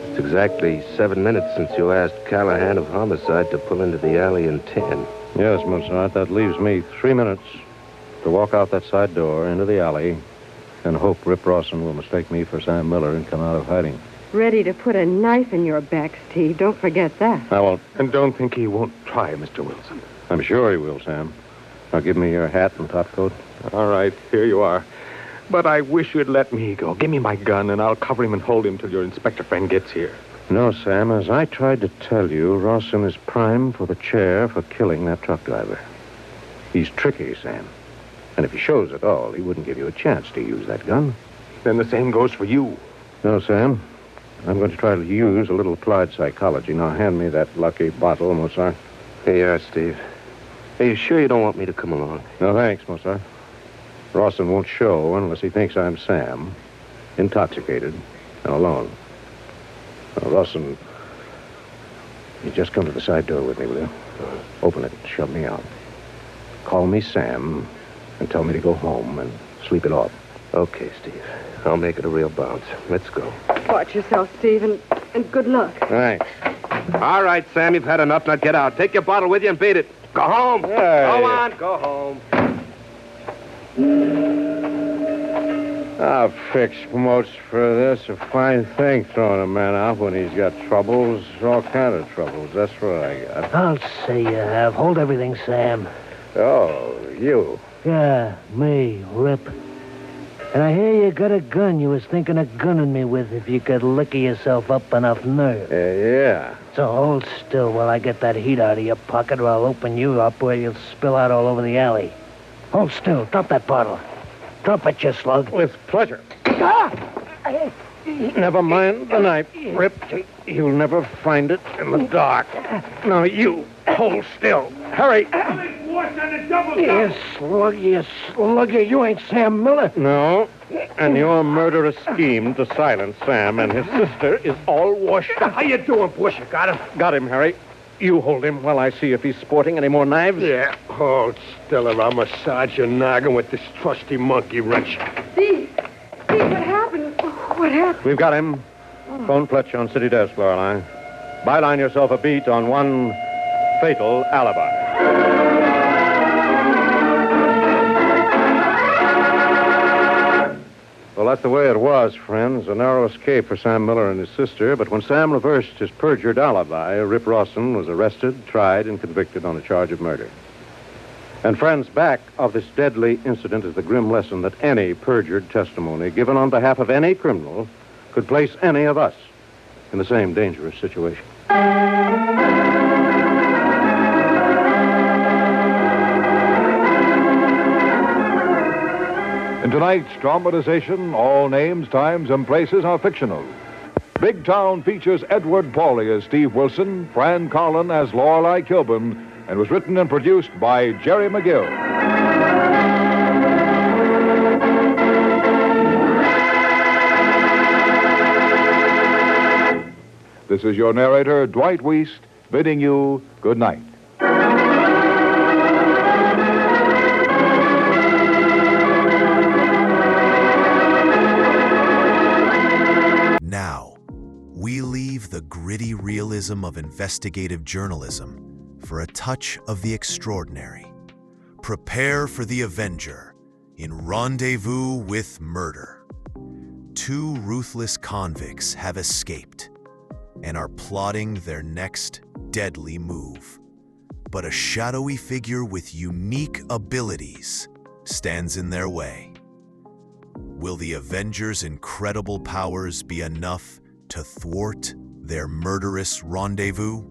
Speaker 10: It's exactly 7 minutes since you asked Callahan of Homicide to pull into the alley in 10.
Speaker 3: Yes, Mozart, that leaves me 3 minutes to walk out that side door into the alley and hope Rip Rawson will mistake me for Sam Miller and come out of hiding.
Speaker 15: Ready to put a knife in your back, Steve. Don't forget that.
Speaker 3: I won't.
Speaker 17: And don't think he won't try, Mr. Wilson.
Speaker 3: I'm sure he will, Sam. Now give me your hat and top coat.
Speaker 17: All right, here you are. But I wish you'd let me go. Give me my gun, and I'll cover him and hold him till your inspector friend gets here.
Speaker 3: No, Sam, as I tried to tell you, Rawson is prime for the chair for killing that truck driver. He's tricky, Sam. And if he shows at all, he wouldn't give you a chance to use that gun.
Speaker 17: Then the same goes for you.
Speaker 3: No, Sam. I'm going to try to use a little applied psychology. Now, hand me that lucky bottle, Mozart.
Speaker 10: Here you are, Steve. Are you sure you don't want me to come along?
Speaker 3: No, thanks, Mozart. Rawson won't show unless he thinks I'm Sam, intoxicated, and alone. Now, Rawson, you just come to the side door with me, will you? Open it and shove me out. Call me Sam and tell me to go home and sleep it off.
Speaker 10: Okay, Steve. I'll make it a real bounce. Let's go.
Speaker 15: Watch yourself, Steve, and good luck.
Speaker 3: Thanks.
Speaker 10: All right, Sam, you've had enough. Now get out. Take your bottle with you and beat it. Go home.
Speaker 3: Hey.
Speaker 10: Go on, go home.
Speaker 3: I'll fix Moats for this. A fine thing throwing a man out when he's got troubles. All kind of troubles. That's what I got.
Speaker 13: I'll say you have. Hold everything, Sam.
Speaker 3: Oh, you.
Speaker 13: Yeah, me, Rip. And I hear you got a gun you was thinking of gunning me with if you could liquor yourself up enough nerve.
Speaker 3: Yeah.
Speaker 13: So hold still while I get that heat out of your pocket or I'll open you up where you'll spill out all over the alley. Hold still. Drop that bottle. Drop it, you slug.
Speaker 3: With pleasure. Never mind the knife, Rip. You'll never find it in the dark. Now, you hold still. Hurry.
Speaker 13: You slugger. You ain't Sam Miller.
Speaker 3: No. And your murderous scheme to silence Sam and his sister is all washed up.
Speaker 8: How you doing, Bush? You got him?
Speaker 3: Got him, Harry. You hold him while I see if he's sporting any more knives.
Speaker 19: Yeah, hold still or I'll massage your noggin with this trusty monkey wrench.
Speaker 15: Steve, what happened? What happened?
Speaker 3: We've got him. Phone Fletcher on city desk, Lorelei. Byline yourself a beat on one fatal alibi. Well, that's the way it was, friends. A narrow escape for Sam Miller and his sister. But when Sam reversed his perjured alibi, Rip Rawson was arrested, tried, and convicted on a charge of murder. And, friends, back of this deadly incident is the grim lesson that any perjured testimony given on behalf of any criminal could place any of us in the same dangerous situation.
Speaker 14: In tonight's dramatization, all names, times, and places are fictional. Big Town features Edward Pauly as Steve Wilson, Fran Collin as Lorelei Kilburn, and was written and produced by Jerry McGill. This is your narrator, Dwight Weist, bidding you good night.
Speaker 1: Now, we leave the gritty realism of investigative journalism for a touch of the extraordinary. Prepare for the Avenger in Rendezvous with Murder. Two ruthless convicts have escaped and are plotting their next deadly move. But a shadowy figure with unique abilities stands in their way. Will the Avenger's incredible powers be enough to thwart their murderous rendezvous?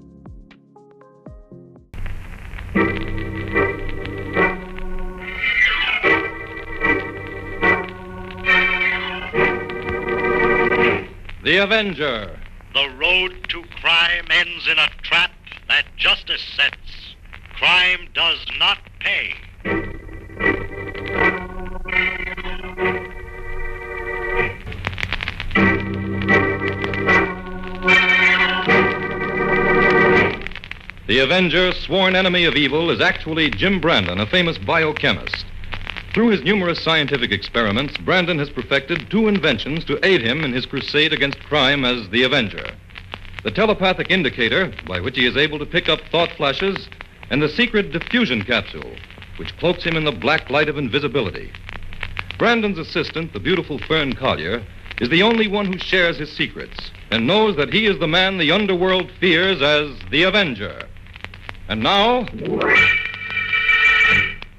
Speaker 20: The Avenger.
Speaker 21: The road to crime ends in a trap that justice sets. Crime does not pay.
Speaker 20: The Avenger, sworn enemy of evil, is actually Jim Brandon, a famous biochemist. Through his numerous scientific experiments, Brandon has perfected two inventions to aid him in his crusade against crime as the Avenger. The telepathic indicator, by which he is able to pick up thought flashes, and the secret diffusion capsule, which cloaks him in the black light of invisibility. Brandon's assistant, the beautiful Fern Collier, is the only one who shares his secrets and knows that he is the man the underworld fears as the Avenger. And now,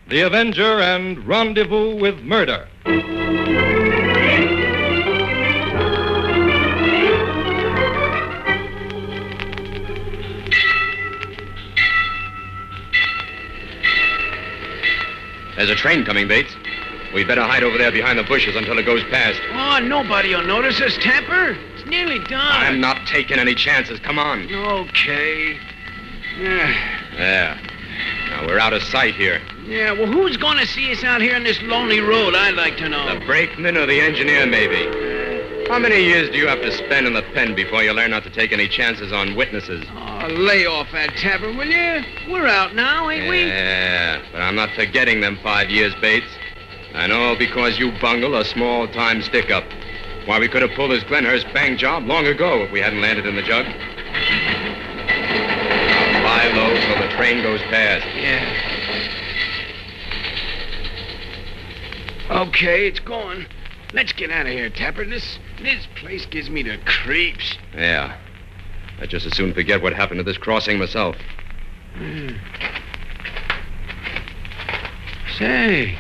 Speaker 20: The Avenger and Rendezvous with Murder.
Speaker 22: There's a train coming, Bates. We'd better hide over there behind the bushes until it goes past.
Speaker 8: Oh, nobody will notice us, Tapper. It's nearly done.
Speaker 22: I'm not taking any chances. Come on.
Speaker 8: Okay.
Speaker 22: There. Now, we're out of sight here.
Speaker 8: Yeah, well, who's going to see us out here on this lonely road, I'd like to know.
Speaker 22: The brakeman or the engineer, maybe. How many years do you have to spend in the pen before you learn not to take any chances on witnesses?
Speaker 8: Oh, lay off that Tapper, will you? We're out now, ain't we?
Speaker 22: Yeah, but I'm not forgetting them 5 years, Bates. I know because you bungled a small-time stick-up. Why, we could have pulled this Glenhurst bang job long ago if we hadn't landed in the jug. Now, lie low so the train goes past.
Speaker 8: Yeah. Okay, it's going. Let's get out of here, Tapper. This place gives me the creeps.
Speaker 22: Yeah. I'd just as soon forget what happened to this crossing myself.
Speaker 8: Say,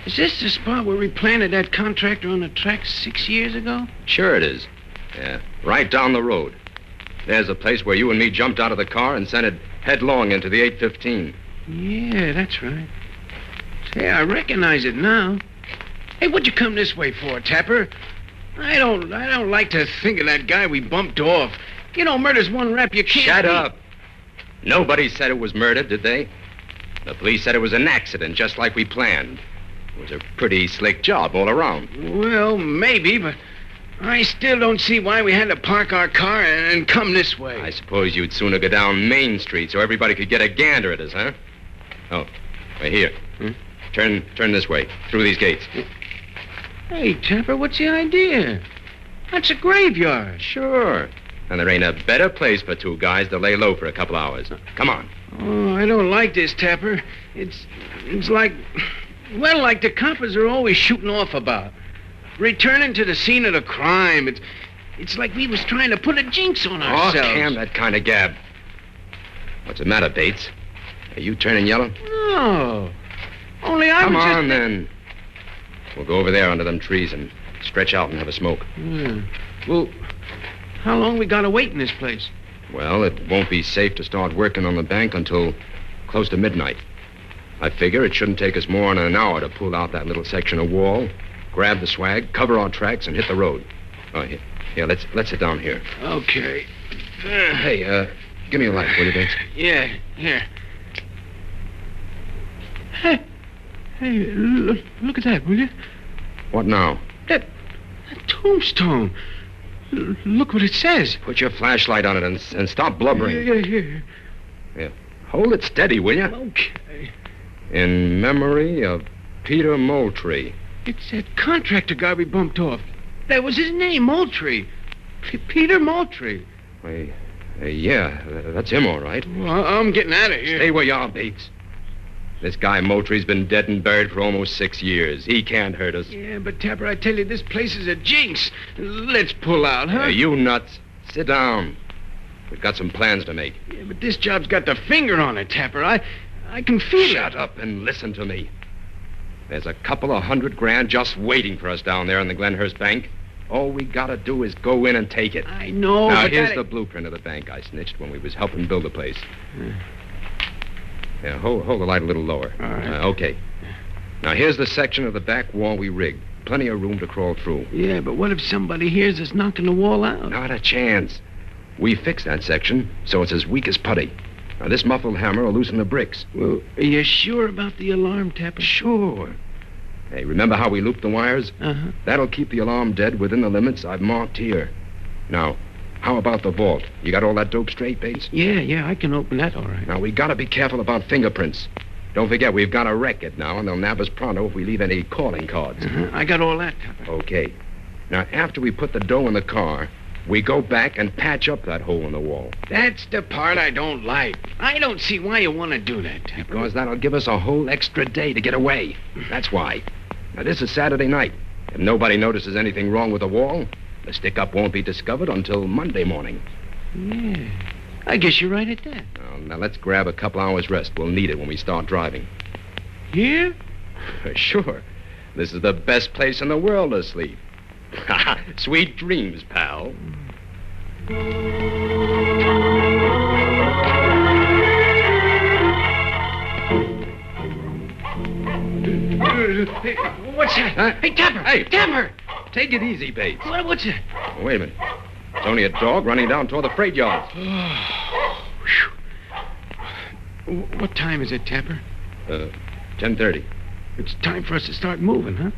Speaker 8: is this the spot where we planted that contractor on the tracks 6 years ago?
Speaker 22: Sure it is. Yeah, right down the road. There's a place where you and me jumped out of the car and sent it headlong into the 815.
Speaker 8: Yeah, that's right. Say, I recognize it now. Hey, what'd you come this way for, Tapper? I don't like to think of that guy we bumped off. You know, murder's one rap you can't...
Speaker 22: Shut up. Nobody said it was murder, did they? The police said it was an accident, just like we planned. It was a pretty slick job all around.
Speaker 8: Well, maybe, but
Speaker 4: I still don't see why we had to park our car and come this way.
Speaker 22: I suppose you'd sooner go down Main Street so everybody could get a gander at us, huh? Oh, right here. Turn this way, through these gates.
Speaker 4: Hey, Tapper, what's the idea? That's a graveyard.
Speaker 22: Sure. And there ain't a better place for two guys to lay low for a couple hours. Come on.
Speaker 4: Oh, I don't like this, Tapper. It's like, well, like the coppers are always shooting off about. Returning to the scene of the crime. It's like we was trying to put a jinx on ourselves.
Speaker 22: Oh, damn that kind of gab. What's the matter, Bates? Are you turning yellow?
Speaker 4: No. Only I
Speaker 22: Come
Speaker 4: was
Speaker 22: on, then. We'll go over there under them trees and stretch out and have a smoke.
Speaker 4: Yeah. Well, how long we gotta wait in this place?
Speaker 22: Well, it won't be safe to start working on the bank until close to midnight. I figure it shouldn't take us more than an hour to pull out that little section of wall, grab the swag, cover our tracks, and hit the road. Oh, here, let's sit down here.
Speaker 4: Okay.
Speaker 22: Hey, give me a light, will you, Bates?
Speaker 4: Yeah, here. Hey, look at that, will you?
Speaker 22: What now?
Speaker 4: That tombstone. Look what it says.
Speaker 22: Put your flashlight on it and stop blubbering.
Speaker 4: Yeah.
Speaker 22: Hold it steady, will you?
Speaker 4: Okay.
Speaker 22: In memory of Peter Moultrie.
Speaker 4: It's that contractor guy we bumped off. That was his name, Moultrie. Peter Moultrie.
Speaker 22: Yeah, that's him, all right.
Speaker 4: Well, I'm getting out of here.
Speaker 22: Stay where you are, Bates. This guy Moultrie's been dead and buried for almost 6 years. He can't hurt us.
Speaker 4: Yeah, but Tapper, I tell you, this place is a jinx. Let's pull out, huh?
Speaker 22: You nuts. Sit down. We've got some plans to make.
Speaker 4: Yeah, but this job's got the finger on it, Tapper. I can feel it.
Speaker 22: Shut up and listen to me. There's a couple of $100,000 just waiting for us down there in the Glenhurst Bank. All we gotta do is go in and take it.
Speaker 4: I know,
Speaker 22: Now,
Speaker 4: but
Speaker 22: here's the blueprint of the bank I snitched when we was helping build the place. Yeah, hold the light a little lower.
Speaker 4: All right.
Speaker 22: Okay. Now, here's the section of the back wall we rigged. Plenty of room to crawl through.
Speaker 4: Yeah, but what if somebody hears us knocking the wall out?
Speaker 22: Not a chance. We fixed that section so it's as weak as putty. Now, this muffled hammer will loosen the bricks.
Speaker 4: Well, are you sure about the alarm, Tapper?
Speaker 22: Sure. Hey, remember how we looped the wires?
Speaker 4: Uh-huh.
Speaker 22: That'll keep the alarm dead within the limits I've marked here. Now, how about the vault? You got all that dope straight, Bates?
Speaker 4: Yeah, I can open that all right.
Speaker 22: Now, we gotta be careful about fingerprints. Don't forget, we've got to wreck it now, and they'll nab us pronto if we leave any calling cards.
Speaker 4: I got all that, Tapper.
Speaker 22: Okay. Now, after we put the dough in the car, we go back and patch up that hole in the wall.
Speaker 4: That's the part I don't like. I don't see why you want to do that, Tapper.
Speaker 22: Because that'll give us a whole extra day to get away. That's why. Now, this is Saturday night. If nobody notices anything wrong with the wall, the stick-up won't be discovered until Monday morning.
Speaker 4: Yeah. I guess you're right at that.
Speaker 22: Now, let's grab a couple hours rest. We'll need it when we start driving.
Speaker 4: Here?
Speaker 22: Sure. This is the best place in the world to sleep. Sweet dreams, pal.
Speaker 4: Hey, what's that?
Speaker 22: Huh?
Speaker 4: Hey, Tapper!
Speaker 22: Hey!
Speaker 4: Tapper!
Speaker 22: Take it easy, Bates.
Speaker 4: What's that?
Speaker 22: Oh, wait a minute. It's only a dog running down toward the freight yard.
Speaker 4: What time is it, Tapper?
Speaker 22: 10:30.
Speaker 4: It's time for us to start moving, huh?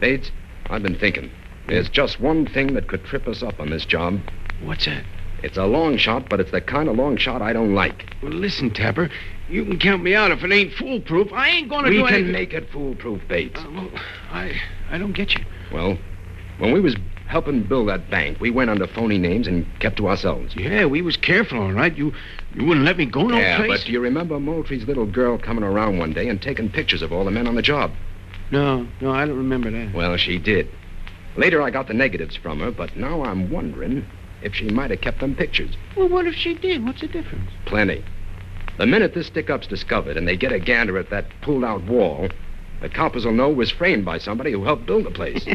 Speaker 22: Bates, I've been thinking. There's just one thing that could trip us up on this job.
Speaker 4: What's that?
Speaker 22: It's a long shot, but it's the kind of long shot I don't like.
Speaker 4: Well, listen, Tapper. You can count me out if it ain't foolproof. I ain't gonna do anything.
Speaker 22: We can make it foolproof, Bates.
Speaker 4: I don't get you.
Speaker 22: Well, when we was helping build that bank, we went under phony names and kept to ourselves.
Speaker 4: Yeah, we was careful, all right. You wouldn't let me go no place.
Speaker 22: Yeah, but do you remember Moultrie's little girl coming around one day and taking pictures of all the men on the job?
Speaker 4: No, I don't remember that.
Speaker 22: Well, she did. Later, I got the negatives from her, but now I'm wondering if she might have kept them pictures.
Speaker 4: Well, what if she did? What's the difference?
Speaker 22: Plenty. The minute this stick-up's discovered and they get a gander at that pulled-out wall, the coppers will know it was framed by somebody who helped build the place.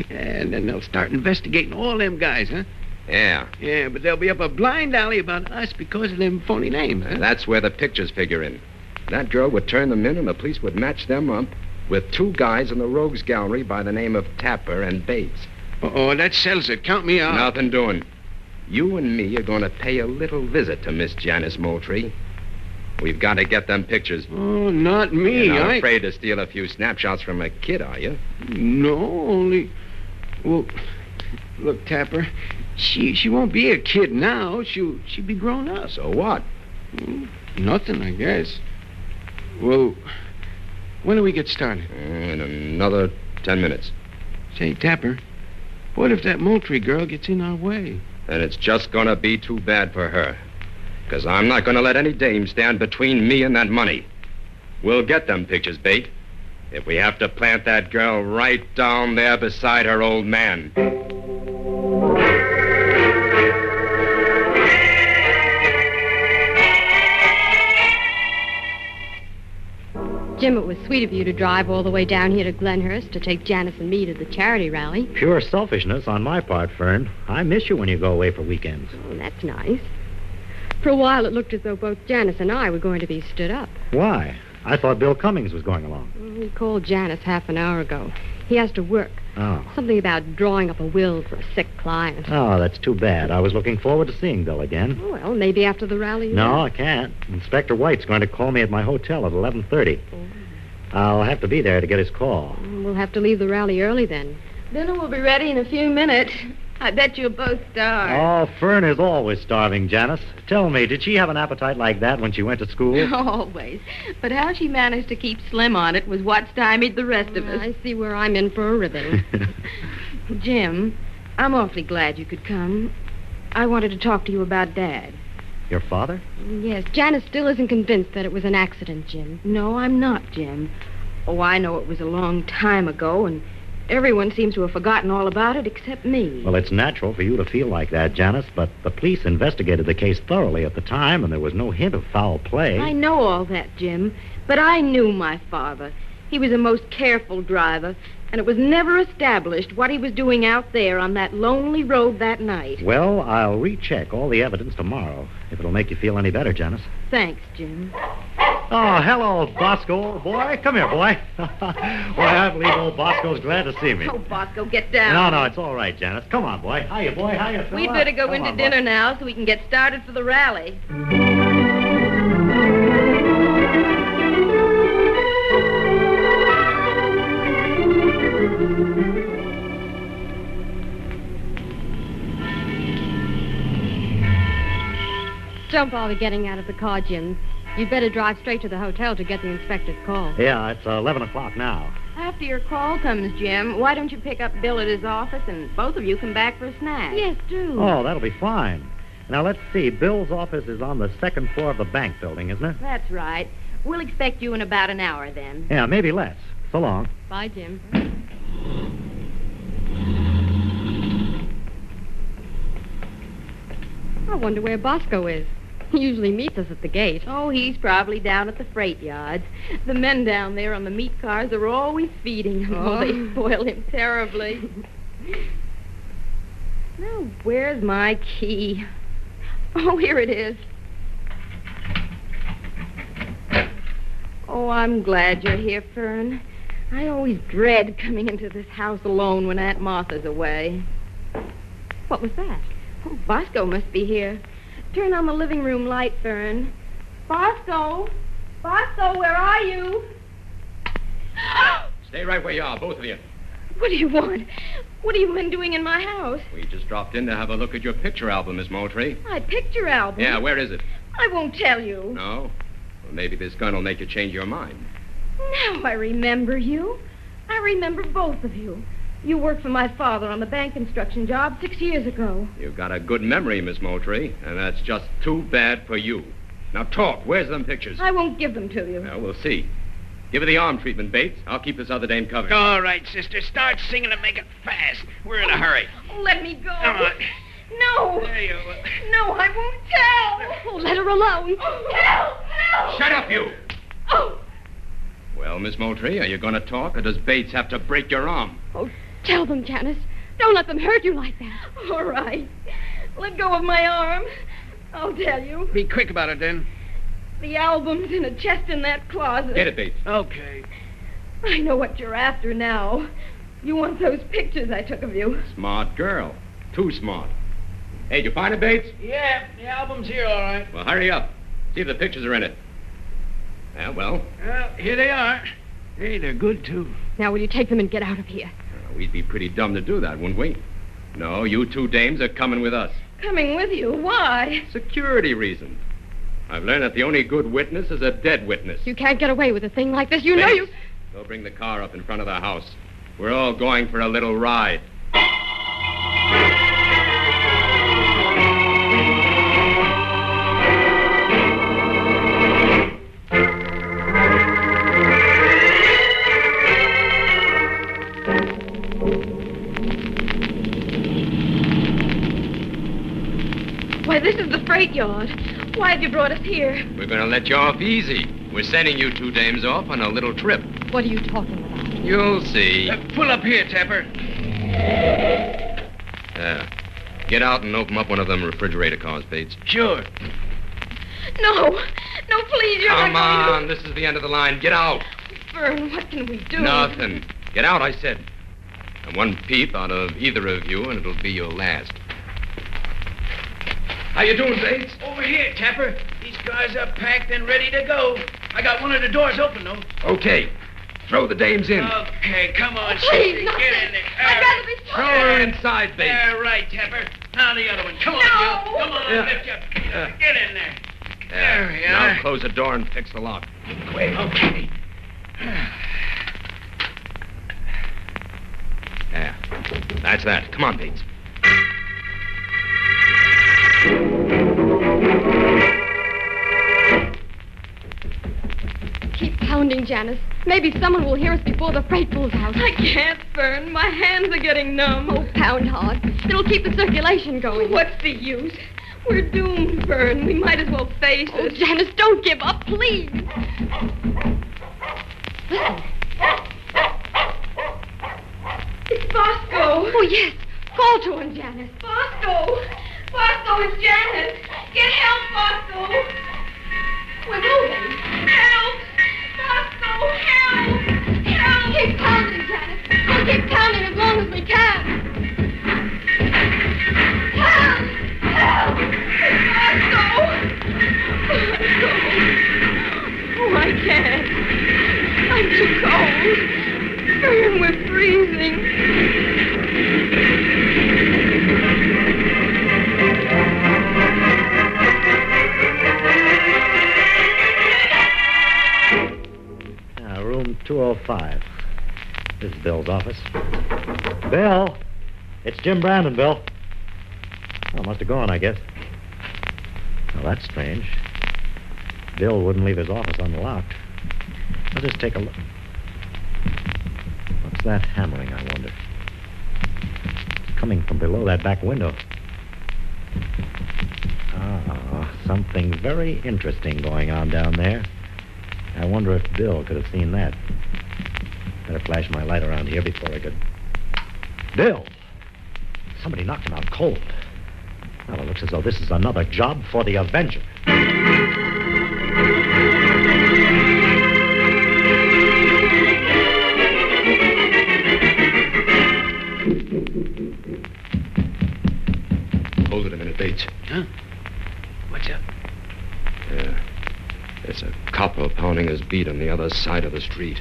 Speaker 4: And then they'll start investigating all them guys, huh?
Speaker 22: Yeah.
Speaker 4: Yeah, but they'll be up a blind alley about us because of them phony names, huh?
Speaker 22: That's where the pictures figure in. That girl would turn them in and the police would match them up with two guys in the rogues gallery by the name of Tapper and Bates.
Speaker 4: Oh, that settles it. Count me out.
Speaker 22: Nothing doing. You and me are going to pay a little visit to Miss Janice Moultrie. We've got to get them pictures.
Speaker 4: Oh, not me.
Speaker 22: You're not afraid to steal a few snapshots from a kid, are you?
Speaker 4: No, only... Well, Look, Tapper, she won't be a kid now. She'll be grown up.
Speaker 22: So what?
Speaker 4: Nothing, I guess. Well, when do we get started?
Speaker 22: In another 10 minutes.
Speaker 4: Say, Tapper, what if that Moultrie girl gets in our way?
Speaker 22: Then it's just gonna be too bad for her. Because I'm not gonna let any dame stand between me and that money. We'll get them pictures, Bate. If we have to plant that girl right down there beside her old man.
Speaker 15: Jim, it was sweet of you to drive all the way down here to Glenhurst to take Janice and me to the charity rally.
Speaker 5: Pure selfishness on my part, Fern. I miss you when you go away for weekends.
Speaker 15: Oh, that's nice. For a while, it looked as though both Janice and I were going to be stood up.
Speaker 5: Why? I thought Bill Cummings was going along.
Speaker 15: He called Janice half an hour ago. He has to work.
Speaker 5: Oh.
Speaker 15: Something about drawing up a will for a sick client.
Speaker 5: Oh, that's too bad. I was looking forward to seeing Bill again.
Speaker 15: Well, maybe after the rally.
Speaker 5: No, I can't. Inspector White's going to call me at my hotel at 11:30. I'll have to be there to get his call.
Speaker 15: We'll have to leave the rally early then.
Speaker 11: Dinner will be ready in a few minutes. I bet you'll both starve.
Speaker 5: Oh, Fern is always starving, Janice. Tell me, did she have an appetite like that when she went to school?
Speaker 11: Always. But how she managed to keep slim on it was what stymied the rest of us.
Speaker 15: I see where I'm in for a ribbon.
Speaker 11: Jim, I'm awfully glad you could come. I wanted to talk to you about Dad.
Speaker 5: Your father?
Speaker 15: Yes, Janice still isn't convinced that it was an accident, Jim.
Speaker 11: No, I'm not, Jim. Oh, I know it was a long time ago, and everyone seems to have forgotten all about it except me.
Speaker 5: Well, it's natural for you to feel like that, Janice, but the police investigated the case thoroughly at the time, and there was no hint of foul play.
Speaker 11: I know all that, Jim, but I knew my father. He was a most careful driver, and it was never established what he was doing out there on that lonely road that night.
Speaker 5: Well, I'll recheck all the evidence tomorrow, if it'll make you feel any better, Janice.
Speaker 11: Thanks, Jim.
Speaker 5: Oh, hello, Bosco, old boy. Come here, boy. Well, I believe old Bosco's glad to see me.
Speaker 11: Oh, Bosco, get down.
Speaker 5: No, it's all right, Janice. Come on, boy. Hiya, boy. Hiya, fella.
Speaker 11: We'd better go
Speaker 5: Come
Speaker 11: into
Speaker 5: on,
Speaker 11: dinner
Speaker 5: boy.
Speaker 11: now so we can get started for the rally.
Speaker 15: Don't bother getting out of the car, Jim. You'd better drive straight to the hotel to get the inspector's call.
Speaker 5: Yeah, it's 11 o'clock now.
Speaker 11: After your call comes, Jim, why don't you pick up Bill at his office and both of you come back for a snack?
Speaker 15: Yes, do.
Speaker 5: Oh, that'll be fine. Now, let's see. Bill's office is on the second floor of the bank building, isn't it?
Speaker 11: That's right. We'll expect you in about an hour then.
Speaker 5: Yeah, maybe less. So long.
Speaker 15: Bye, Jim. I wonder where Bosco is. He usually meets us at the gate.
Speaker 11: Oh, he's probably down at the freight yards. The men down there on the meat cars are always feeding him. Oh, they spoil him terribly. Now, where's my key? Oh, here it is. Oh, I'm glad you're here, Fern. I always dread coming into this house alone when Aunt Martha's away. What was that? Oh, Bosco must be here. Turn on the living room light, Fern. Bosco! Bosco, where are you?
Speaker 22: Stay right where you are, both of you.
Speaker 11: What do you want? What have you been doing in my house?
Speaker 22: We just dropped in to have a look at your picture album, Miss Moultrie.
Speaker 11: My picture album?
Speaker 22: Yeah, where is it?
Speaker 11: I won't tell you.
Speaker 22: No? Well, maybe this gun will make you change your mind.
Speaker 11: Now I remember you. I remember both of you. You worked for my father on the bank construction job 6 years ago.
Speaker 22: You've got a good memory, Miss Moultrie, and that's just too bad for you. Now talk. Where's them pictures?
Speaker 11: I won't give them to you.
Speaker 22: Well, we'll see. Give her the arm treatment, Bates. I'll keep this other dame covered.
Speaker 4: All right, sister. Start singing and make it fast. We're in a hurry.
Speaker 11: Oh, let me go.
Speaker 4: Come on.
Speaker 11: No.
Speaker 4: There you
Speaker 11: No, I won't tell.
Speaker 15: Oh, let her alone.
Speaker 11: Help!
Speaker 22: Shut up, you!
Speaker 11: Oh.
Speaker 22: Well, Miss Moultrie, are you going to talk, or does Bates have to break your arm?
Speaker 15: Oh, tell them, Janice. Don't let them hurt you like that.
Speaker 11: All right. Let go of my arm. I'll tell you.
Speaker 4: Be quick about it, then.
Speaker 11: The album's in a chest in that closet.
Speaker 22: Get it, Bates.
Speaker 4: Okay.
Speaker 11: I know what you're after now. You want those pictures I took of you.
Speaker 22: Smart girl. Too smart. Hey, did you find it, Bates?
Speaker 4: Yeah, the album's here, all right.
Speaker 22: Well, hurry up. See if the pictures are in it. Yeah, well,
Speaker 4: Here they are. Hey, they're good, too.
Speaker 15: Now, will you take them and get out of here?
Speaker 22: we'd be pretty dumb to do that, wouldn't we? No, you two dames are coming with us.
Speaker 11: Coming with you? Why?
Speaker 22: Security reasons. I've learned that the only good witness is a dead witness.
Speaker 15: You can't get away with a thing like this. You know you...
Speaker 22: Go bring the car up in front of the house. We're all going for a little ride.
Speaker 11: Why, this is the freight yard. Why have you brought us here?
Speaker 22: We're going to let you off easy. We're sending you two dames off on a little trip.
Speaker 15: What are you talking about?
Speaker 22: You'll see.
Speaker 4: Pull up here, Tapper.
Speaker 22: Get out and open up one of them refrigerator cars, Bates.
Speaker 4: Sure.
Speaker 11: No. No, please, you're
Speaker 22: Come
Speaker 11: not going
Speaker 22: on, this is the end of the line. Get out.
Speaker 11: Fern, what can we do?
Speaker 22: Nothing. Get out, I said. And one peep out of either of you, and it'll be your last. How you doing, Bates?
Speaker 4: Over here, Tapper. These cars are packed and ready to go. I got one of the doors open, though.
Speaker 22: Okay. Throw the dames in.
Speaker 4: Okay, come on,
Speaker 11: Please,
Speaker 4: sister.
Speaker 11: not
Speaker 4: Get
Speaker 11: this.
Speaker 4: in there.
Speaker 11: I'd rather be
Speaker 22: Throw her inside, Bates.
Speaker 4: Yeah, right, Tapper. Now the other one. Come on,
Speaker 11: No.
Speaker 4: Bill. Come on, lift you up. Get in there. There we
Speaker 22: Now
Speaker 4: are.
Speaker 22: close the door and fix the lock.
Speaker 4: Wait, okay.
Speaker 22: Yeah. That's that. Come on, Bates.
Speaker 15: Keep pounding, Janice. Maybe someone will hear us before the freight pulls out.
Speaker 11: I can't, Fern. My hands are getting numb.
Speaker 15: Oh, pound hard. It'll keep the circulation going.
Speaker 11: What's the use? We're doomed, Fern. We might as well face
Speaker 15: Oh,
Speaker 11: it.
Speaker 15: Janice, don't give up, please. Listen.
Speaker 11: It's Bosco.
Speaker 15: Oh, yes. Call to him, Janice.
Speaker 11: Bosco. Bosco, it's Janet. Get help, Bosco.
Speaker 15: We're moving.
Speaker 11: Help. Bosco, help. Help.
Speaker 15: Keep pounding, Janice. We'll keep pounding as long as we can.
Speaker 11: Help. Help. Bosco. Bosco. Oh, I can't. I'm too cold. Fern, we're freezing.
Speaker 5: Room 205. This is Bill's office. Bill! It's Jim Brandon, Bill. Oh, must have gone, I guess. Well, that's strange. Bill wouldn't leave his office unlocked. I'll just take a look. What's that hammering, I wonder? It's coming from below that back window. Ah, something very interesting going on down there. I wonder if Bill could have seen that. Better flash my light around here before I could... Bill! Somebody knocked him out cold. Well, it looks as though this is another job for the Avenger.
Speaker 22: Hold it a minute, Bates.
Speaker 4: Huh? What's up?
Speaker 22: There's a copper pounding his beat on the other side of the street.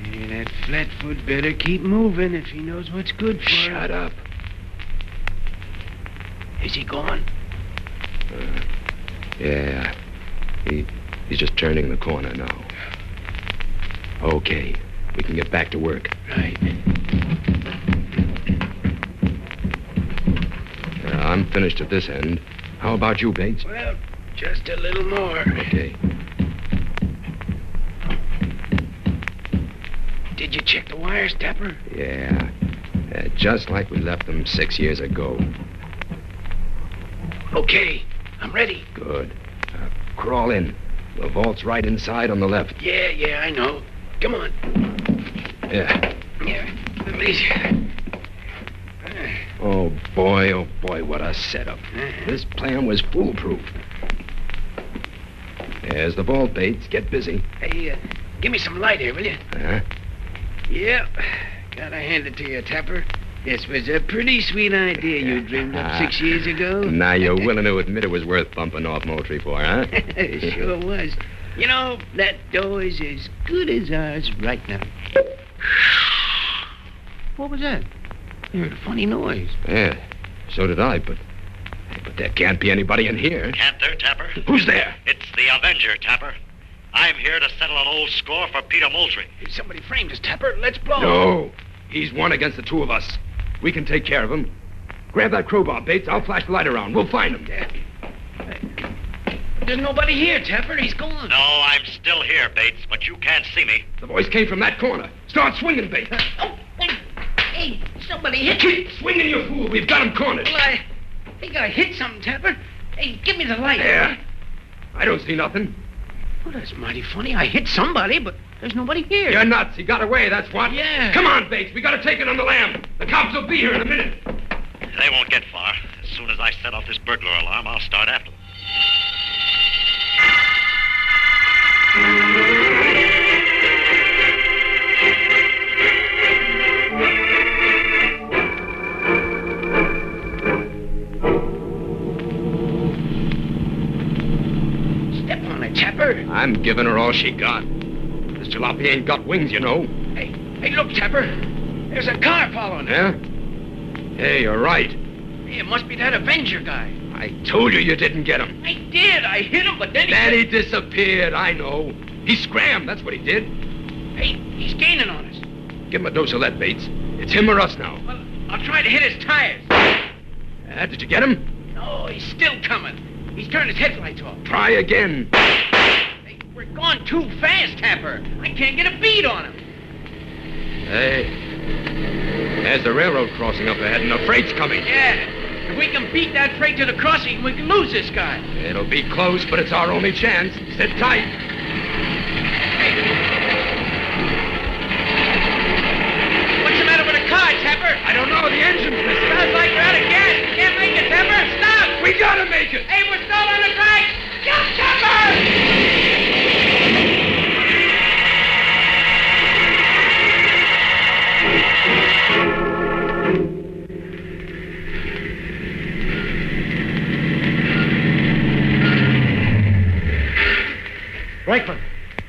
Speaker 4: Yeah, that flatfoot better keep moving if he knows what's good for him.
Speaker 22: Shut up.
Speaker 4: Is he gone?
Speaker 22: Yeah. He's just turning the corner now. Okay. We can get back to work.
Speaker 4: Right.
Speaker 22: I'm finished at this end. How about you, Bates?
Speaker 4: Well, just a little more.
Speaker 22: Okay.
Speaker 4: Did you check the wires, Tapper?
Speaker 22: Yeah. Just like we left them 6 years ago.
Speaker 4: Okay, I'm ready.
Speaker 22: Good. Crawl in. The vault's right inside on the left.
Speaker 4: Yeah, I know. Come on.
Speaker 22: Yeah.
Speaker 4: Let me see.
Speaker 22: Oh, boy, what a setup. This plan was foolproof. There's the vault, Bates. Get busy.
Speaker 4: Hey, give me some light here, will you?
Speaker 22: Huh?
Speaker 4: Yep. Gotta hand it to you, Tapper. This was a pretty sweet idea you dreamed up 6 years ago.
Speaker 22: Now you're willing to admit it was worth bumping off Moultrie for, huh?
Speaker 4: It sure was. You know, that door is as good as ours right now. What was that? I heard a funny noise.
Speaker 22: Yeah, So did I, but there can't be anybody in here.
Speaker 21: Can't there, Tapper?
Speaker 22: Who's there?
Speaker 21: It's the Avenger, Tapper. I'm here to settle an old score for Peter Moultrie.
Speaker 4: Somebody framed us, Tapper. Let's blow.
Speaker 22: No. He's one against the two of us. We can take care of him. Grab that crowbar, Bates. I'll flash the light around. We'll find him.
Speaker 4: There's nobody here, Tapper. He's gone.
Speaker 21: No, I'm still here, Bates, but you can't see me.
Speaker 22: The voice came from that corner. Start swinging, Bates.
Speaker 4: Hey, somebody hit
Speaker 22: Keep swinging, you fool. We've got him cornered.
Speaker 4: Well, I think I hit something, Tapper. Hey, give me the light.
Speaker 22: There. I don't see nothing.
Speaker 4: Well, that's mighty funny. I hit somebody, but there's nobody here.
Speaker 22: You're nuts. He got away, that's what.
Speaker 4: Yeah.
Speaker 22: Come on, Bates. We gotta take it on the lam. The cops will be here in a minute.
Speaker 21: They won't get far. As soon as I set off this burglar alarm, I'll start after them.
Speaker 4: Step on it, Tapper.
Speaker 22: I'm giving her all she got. This jalopy ain't got wings, you know.
Speaker 4: Hey, look, Tapper. There's a car following us.
Speaker 22: Yeah? Hey, you're right.
Speaker 4: Hey, it must be that Avenger guy.
Speaker 22: I told you didn't get him.
Speaker 4: I did. I hit him, but then
Speaker 22: he disappeared, I know. He scrammed, that's what he did.
Speaker 4: Hey, he's gaining on us.
Speaker 22: Give him a dose of lead, Bates. It's him or us now.
Speaker 4: Well, I'll try to hit his tires.
Speaker 22: Did you get him?
Speaker 4: No, he's still coming. He's turned his headlights off.
Speaker 22: Try again.
Speaker 4: Hey, we're going too fast, Tapper. I can't get a beat on him.
Speaker 22: Hey, there's the railroad crossing up ahead, and the freight's coming.
Speaker 4: Yeah, if we can beat that freight to the crossing, we can lose this guy.
Speaker 22: It'll be close, but it's our only chance. Sit tight.
Speaker 4: What's the matter with the car, Tapper?
Speaker 22: I don't know. The engine's missing.
Speaker 4: Sounds like we're out of gas. We can't make it, Tapper. Stop!
Speaker 22: We gotta make it.
Speaker 4: Hey, we're still on the track. Jump, Tapper!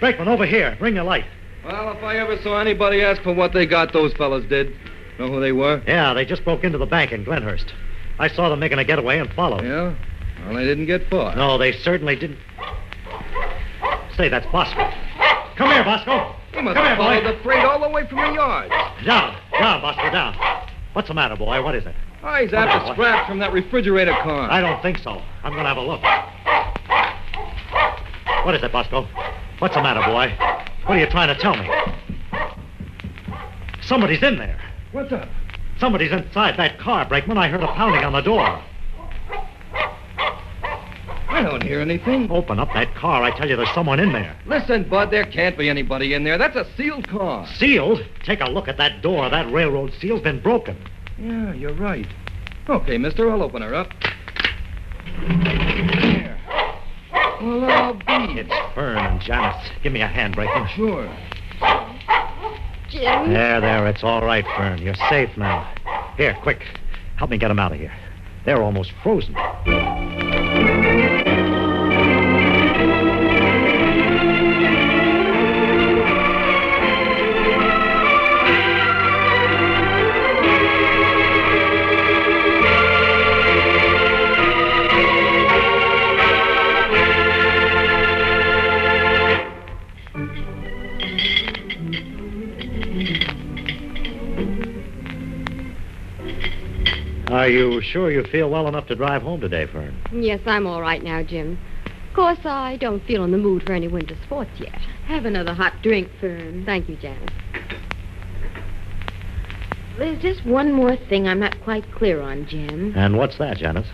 Speaker 5: Brakeman, over here. Bring your light.
Speaker 20: Well, if I ever saw anybody ask for what they got, those fellas did. Know who they were?
Speaker 5: Yeah, they just broke into the bank in Glenhurst. I saw them making a getaway and followed.
Speaker 20: Yeah? Well, they didn't get far.
Speaker 5: No, they certainly didn't. Say, that's Bosco. Come here, Bosco.
Speaker 20: He must
Speaker 5: Come
Speaker 20: have
Speaker 5: here,
Speaker 20: followed
Speaker 5: boy.
Speaker 20: the freight all the way from the yard.
Speaker 5: Down, Bosco, down. What's the matter, boy? What is it?
Speaker 20: Oh, he's after scraps from that refrigerator car.
Speaker 5: I don't think so. I'm going to have a look. What is it, Bosco? What's the matter, boy? What are you trying to tell me? Somebody's in there.
Speaker 20: What's up?
Speaker 5: Somebody's inside that car, Brakeman. I heard a pounding on the door.
Speaker 20: I don't hear anything.
Speaker 5: Open up that car. I tell you, there's someone in there.
Speaker 20: Listen, Bud, there can't be anybody in there. That's a sealed car.
Speaker 5: Sealed? Take a look at that door. That railroad seal's been broken.
Speaker 20: Yeah, you're right. Okay, mister, I'll open her up. There. Well, I'll be.
Speaker 5: It's Fern and Janice. Give me a hand, Brakeman.
Speaker 20: Sure.
Speaker 11: Jim?
Speaker 5: There. It's all right, Fern. You're safe now. Here, quick. Help me get them out of here. They're almost frozen. Are you sure you feel well enough to drive home today, Fern?
Speaker 11: Yes, I'm all right now, Jim. Of course, I don't feel in the mood for any winter sports yet. Have another hot drink, Fern. Thank you, Janice. There's just one more thing I'm not quite clear on, Jim.
Speaker 5: And what's that, Janice?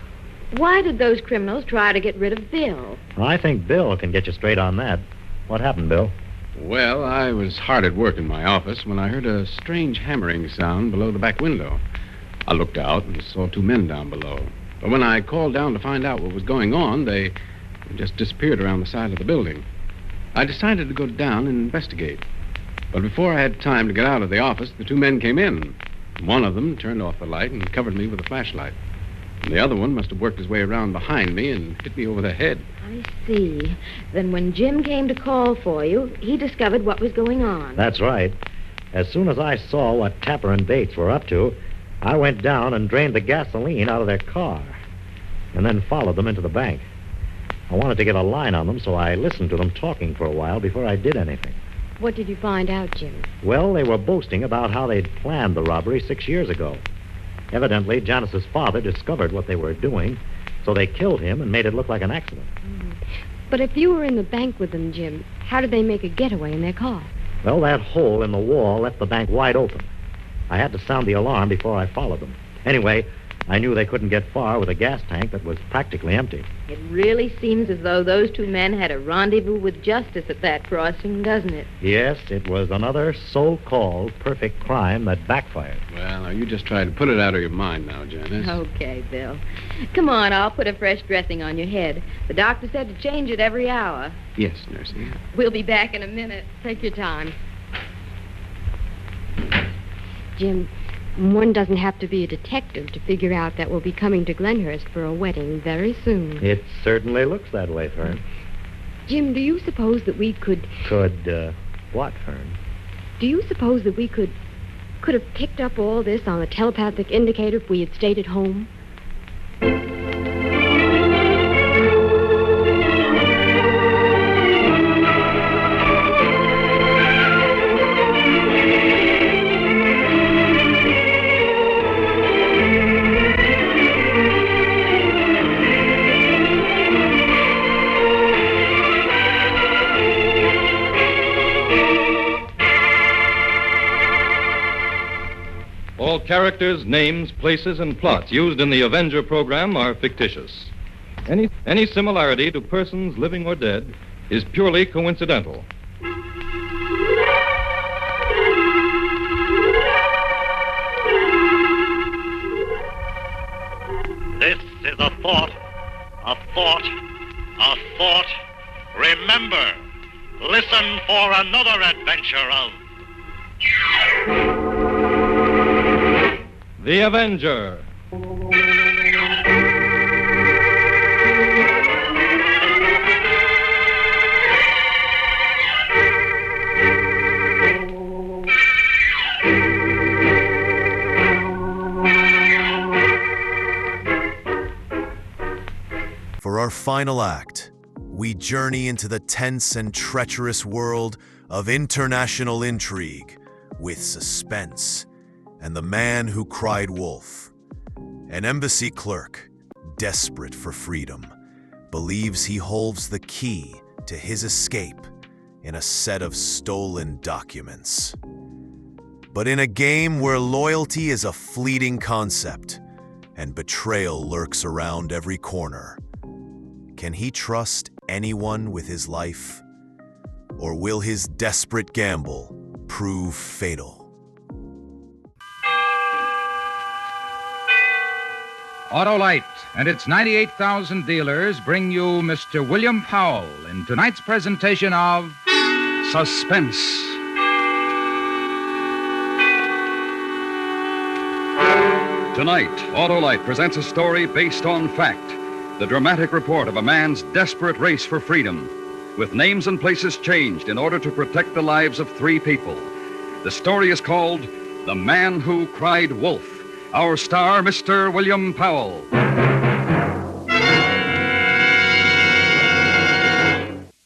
Speaker 11: Why did those criminals try to get rid of Bill?
Speaker 5: I think Bill can get you straight on that. What happened, Bill?
Speaker 7: Well, I was hard at work in my office when I heard a strange hammering sound below the back window. I looked out and saw two men down below. But when I called down to find out what was going on, they just disappeared around the side of the building. I decided to go down and investigate. But before I had time to get out of the office, the two men came in. One of them turned off the light and covered me with a flashlight. And the other one must have worked his way around behind me and hit me over the head.
Speaker 11: I see. Then when Jim came to call for you, he discovered what was going on.
Speaker 5: That's right. As soon as I saw what Tapper and Bates were up to, I went down and drained the gasoline out of their car and then followed them into the bank. I wanted to get a line on them, so I listened to them talking for a while before I did anything.
Speaker 11: What did you find out, Jim?
Speaker 5: Well, they were boasting about how they'd planned the robbery 6 years ago. Evidently, Janice's father discovered what they were doing, so they killed him and made it look like an accident.
Speaker 11: But if you were in the bank with them, Jim, how did they make a getaway in their car?
Speaker 5: Well, that hole in the wall left the bank wide open. I had to sound the alarm before I followed them. Anyway, I knew they couldn't get far with a gas tank that was practically empty.
Speaker 11: It really seems as though those two men had a rendezvous with justice at that crossing, doesn't it?
Speaker 5: Yes, it was another so-called perfect crime that backfired.
Speaker 7: Well, now you just try to put it out of your mind now, Janice.
Speaker 11: Okay, Bill. Come on, I'll put a fresh dressing on your head. The doctor said to change it every hour.
Speaker 7: Yes, Nursey.
Speaker 11: We'll be back in a minute. Take your time. Jim, one doesn't have to be a detective to figure out that we'll be coming to Glenhurst for a wedding very soon.
Speaker 5: It certainly looks that way, Fern.
Speaker 11: Jim, do you suppose that we could...
Speaker 5: What, Fern?
Speaker 11: Do you suppose that we could have picked up all this on a telepathic indicator if we had stayed at home?
Speaker 20: All characters, names, places, and plots used in the Avenger program are fictitious. Any similarity to persons living or dead is purely coincidental.
Speaker 21: This is a thought, a thought, a thought. Remember, listen for another adventure of...
Speaker 20: The Avenger.
Speaker 1: For our final act, we journey into the tense and treacherous world of international intrigue with Suspense and the man who cried wolf. An embassy clerk, desperate for freedom, believes he holds the key to his escape in a set of stolen documents. But in a game where loyalty is a fleeting concept and betrayal lurks around every corner, can he trust anyone with his life? Or will his desperate gamble prove fatal?
Speaker 2: Autolite and its 98,000 dealers bring you Mr. William Powell in tonight's presentation of Suspense.
Speaker 12: Tonight, Autolite presents a story based on fact, the dramatic report of a man's desperate race for freedom, with names and places changed in order to protect the lives of 3 people. The story is called The Man Who Cried Wolf. Our star, Mr. William Powell.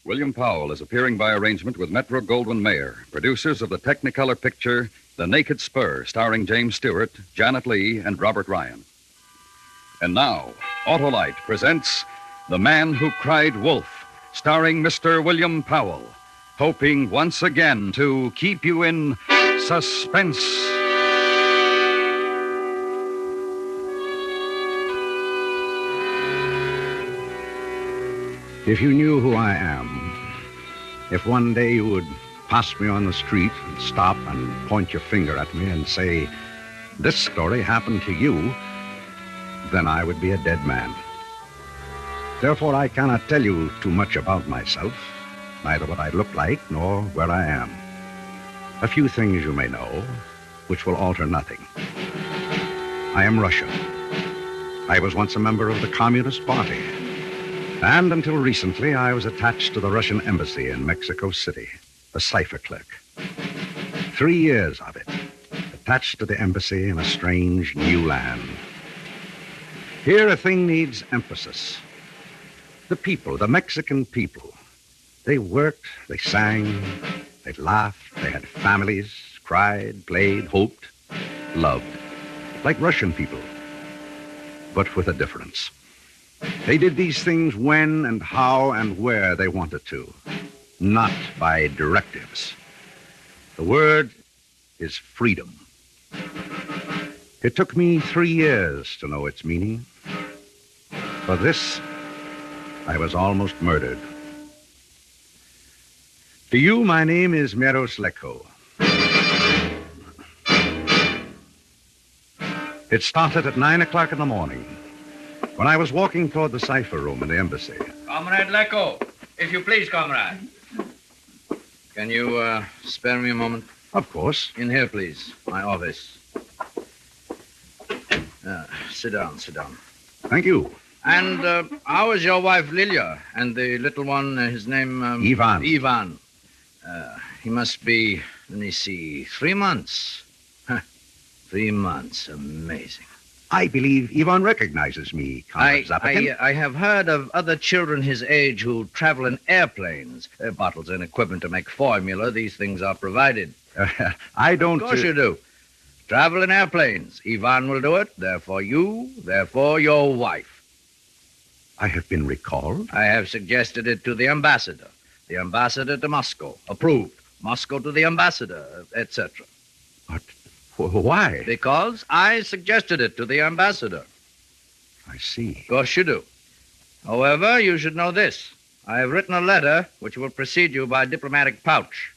Speaker 12: William Powell is appearing by arrangement with Metro-Goldwyn-Mayer, producers of the Technicolor picture The Naked Spur, starring James Stewart, Janet Leigh, and Robert Ryan. And now, Autolite presents The Man Who Cried Wolf, starring Mr. William Powell, hoping once again to keep you in suspense.
Speaker 23: If you knew who I am, if one day you would pass me on the street and stop and point your finger at me and say, "This story happened to you," then I would be a dead man. Therefore, I cannot tell you too much about myself, neither what I look like nor where I am. A few things you may know, which will alter nothing. I am Russian. I was once a member of the Communist Party. And until recently, I was attached to the Russian embassy in Mexico Cipher clerk. 3 years of it. A attached to the embassy in a strange new land. Here, a thing needs emphasis. The people, the Mexican people, they worked, they sang, they laughed, they had families, cried, played, hoped, loved, like Russian people, but with a difference. They did these things when and how and where they wanted to, not by directives. The word is freedom. It took me 3 years to know its meaning. For this, I was almost murdered. To you, my name is Meros Lecco. It started at 9 o'clock in the morning, when I was walking toward the cipher room in the embassy.
Speaker 9: Comrade Lecco, if you please, comrade. Can you spare me a moment?
Speaker 23: Of course.
Speaker 9: In here, please. My office. Sit down, sit down.
Speaker 23: Thank you.
Speaker 9: And how is your wife, Lilia? And the little one, his name?
Speaker 23: Ivan.
Speaker 9: Ivan. He must be, let me see, 3 months. 3 months. Amazing.
Speaker 23: I believe Ivan recognizes me, Comrade Zapatin.
Speaker 9: I have heard of other children his age who travel in airplanes. Bottles and equipment to make formula. These things are provided.
Speaker 23: I don't...
Speaker 9: Of course you do. Travel in airplanes. Ivan will do it. Therefore you, therefore your wife.
Speaker 23: I have been recalled?
Speaker 9: I have suggested it to the ambassador. The ambassador to Moscow. Approved. Moscow to the ambassador, etc.
Speaker 23: But why?
Speaker 9: Because I suggested it to the ambassador.
Speaker 23: I see.
Speaker 9: Of course you do. However, you should know this. I have written a letter which will precede you by diplomatic pouch.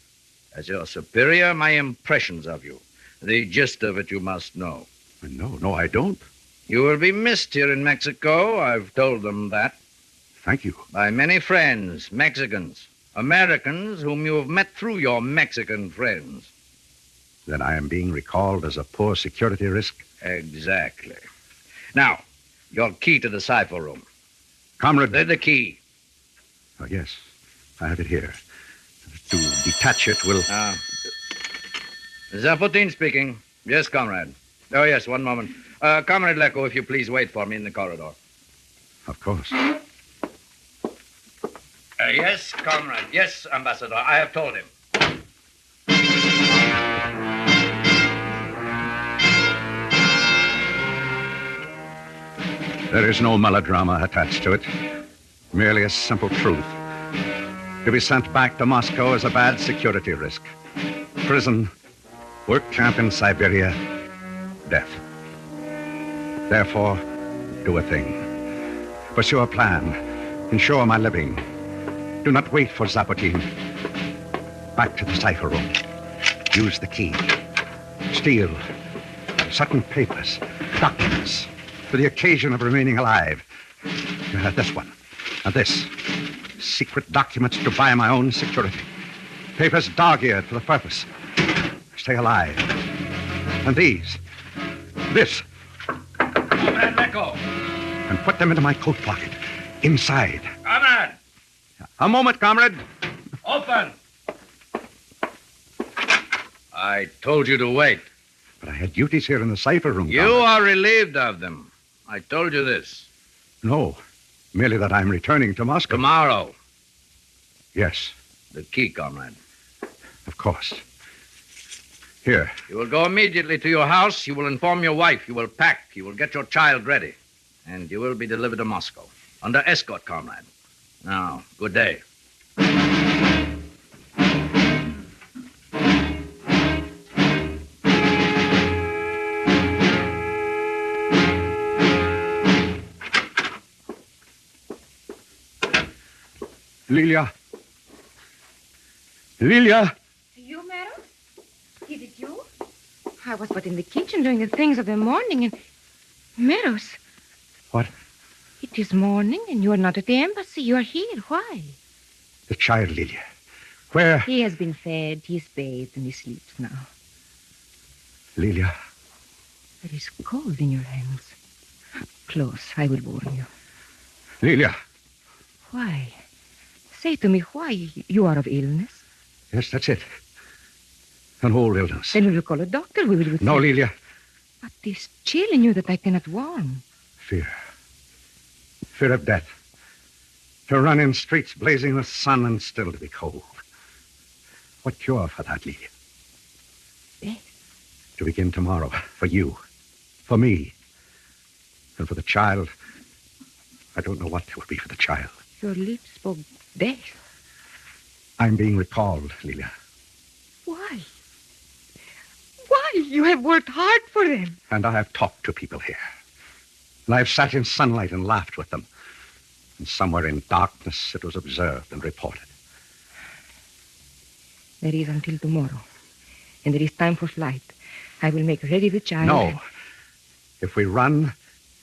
Speaker 9: As your superior, my impressions of you. The gist of it you must know.
Speaker 23: No, I don't.
Speaker 9: You will be missed here in Mexico. I've told them that.
Speaker 23: Thank you.
Speaker 9: By many friends, Mexicans, Americans whom you have met through your Mexican friends.
Speaker 23: Then I am being recalled as a poor security risk?
Speaker 9: Exactly. Now, your key to the cipher room.
Speaker 23: Comrade...
Speaker 9: The key.
Speaker 23: Oh, yes. I have it here. To detach it will...
Speaker 9: Zapotin speaking. Yes, comrade. Oh, yes, one moment. Comrade Lecco, if you please wait for me in the corridor.
Speaker 23: Of course.
Speaker 9: Yes, comrade. Yes, ambassador. I have told him.
Speaker 23: There is no melodrama attached to it. Merely a simple truth. To be sent back to Moscow is a bad security risk. Prison, work camp in Siberia, death. Therefore, do a thing. Pursue a plan. Ensure my living. Do not wait for Zapotin. Back to the cipher room. Use the key. Steal certain papers, documents, for the occasion of remaining alive. This one. And this. Secret documents to buy my own security. Papers dog-eared for the purpose. Stay alive. And these. This.
Speaker 9: Comrade Lecco.
Speaker 23: And put them into my coat pocket. Inside.
Speaker 9: Comrade.
Speaker 23: A moment, comrade.
Speaker 9: Open. I told you to wait.
Speaker 23: But I had duties here in the cipher room,
Speaker 9: You
Speaker 23: comrade.
Speaker 9: are relieved of them. I told you this.
Speaker 23: No. Merely that I'm returning to Moscow.
Speaker 9: Tomorrow.
Speaker 23: Yes.
Speaker 9: The key, comrade.
Speaker 23: Of course. Here.
Speaker 9: You will go immediately to your house. You will inform your wife. You will pack. You will get your child ready. And you will be delivered to Moscow. Under escort, comrade. Now, good day.
Speaker 23: Lilia. Lilia.
Speaker 11: You, Meadows? Is it you? I was but in the kitchen doing the things of the morning and... Meadows.
Speaker 23: What?
Speaker 11: It is morning and you are not at the embassy. You are here. Why?
Speaker 23: The child, Lilia. Where?
Speaker 11: He has been fed, he is bathed, and he sleeps now.
Speaker 23: Lilia.
Speaker 11: It is cold in your hands. Close, I will warm you.
Speaker 23: Lilia.
Speaker 11: Why? Say to me why you are of illness.
Speaker 23: Yes, that's it. An old illness.
Speaker 11: Then we will call a doctor. We will...
Speaker 23: No, Lilia.
Speaker 11: But this chill in you that I cannot warm.
Speaker 23: Fear. Fear of death. To run in streets blazing with sun and still to be cold. What cure for that, Lilia?
Speaker 11: Death.
Speaker 23: To begin tomorrow. For you. For me. And for the child. I don't know what there will be for the child.
Speaker 11: Your lips spoke death.
Speaker 23: I'm being recalled, Lilia.
Speaker 11: Why? Why? You have worked hard for them.
Speaker 23: And I have talked to people here. And I've sat in sunlight and laughed with them. And somewhere in darkness it was observed and reported.
Speaker 11: There is until tomorrow. And there is time for flight. I will make ready the child.
Speaker 23: No. If we run,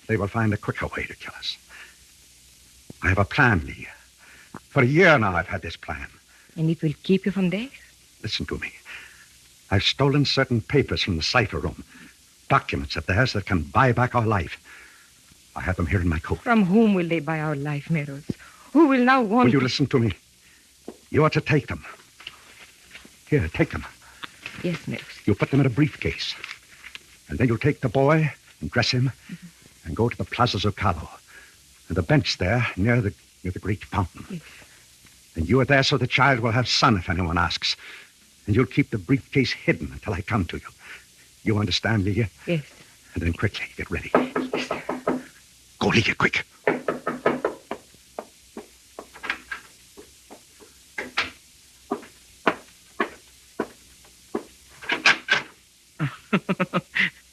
Speaker 23: they will find a quicker way to kill us. I have a plan, Lilia. For a year now I've had this plan.
Speaker 11: And it will keep you from death?
Speaker 23: Listen to me. I've stolen certain papers from the cipher room. Documents of theirs that can buy back our life. I have them here in my coat.
Speaker 11: From whom will they buy our life, Meadows? Who will now want...
Speaker 23: Will you listen to me? You are to take them. Here, take them.
Speaker 11: Yes, Meadows.
Speaker 23: You put them in a briefcase. And then you'll take the boy and dress him and go to the Plaza Zuccalo. And the bench there near the great fountain.
Speaker 11: Yes.
Speaker 23: And you are there so the child will have sun if anyone asks. And you'll keep the briefcase hidden until I come to you. You understand, Lilia?
Speaker 11: Yes.
Speaker 23: And then quickly, get ready. Yes. Go, Lilia, quick.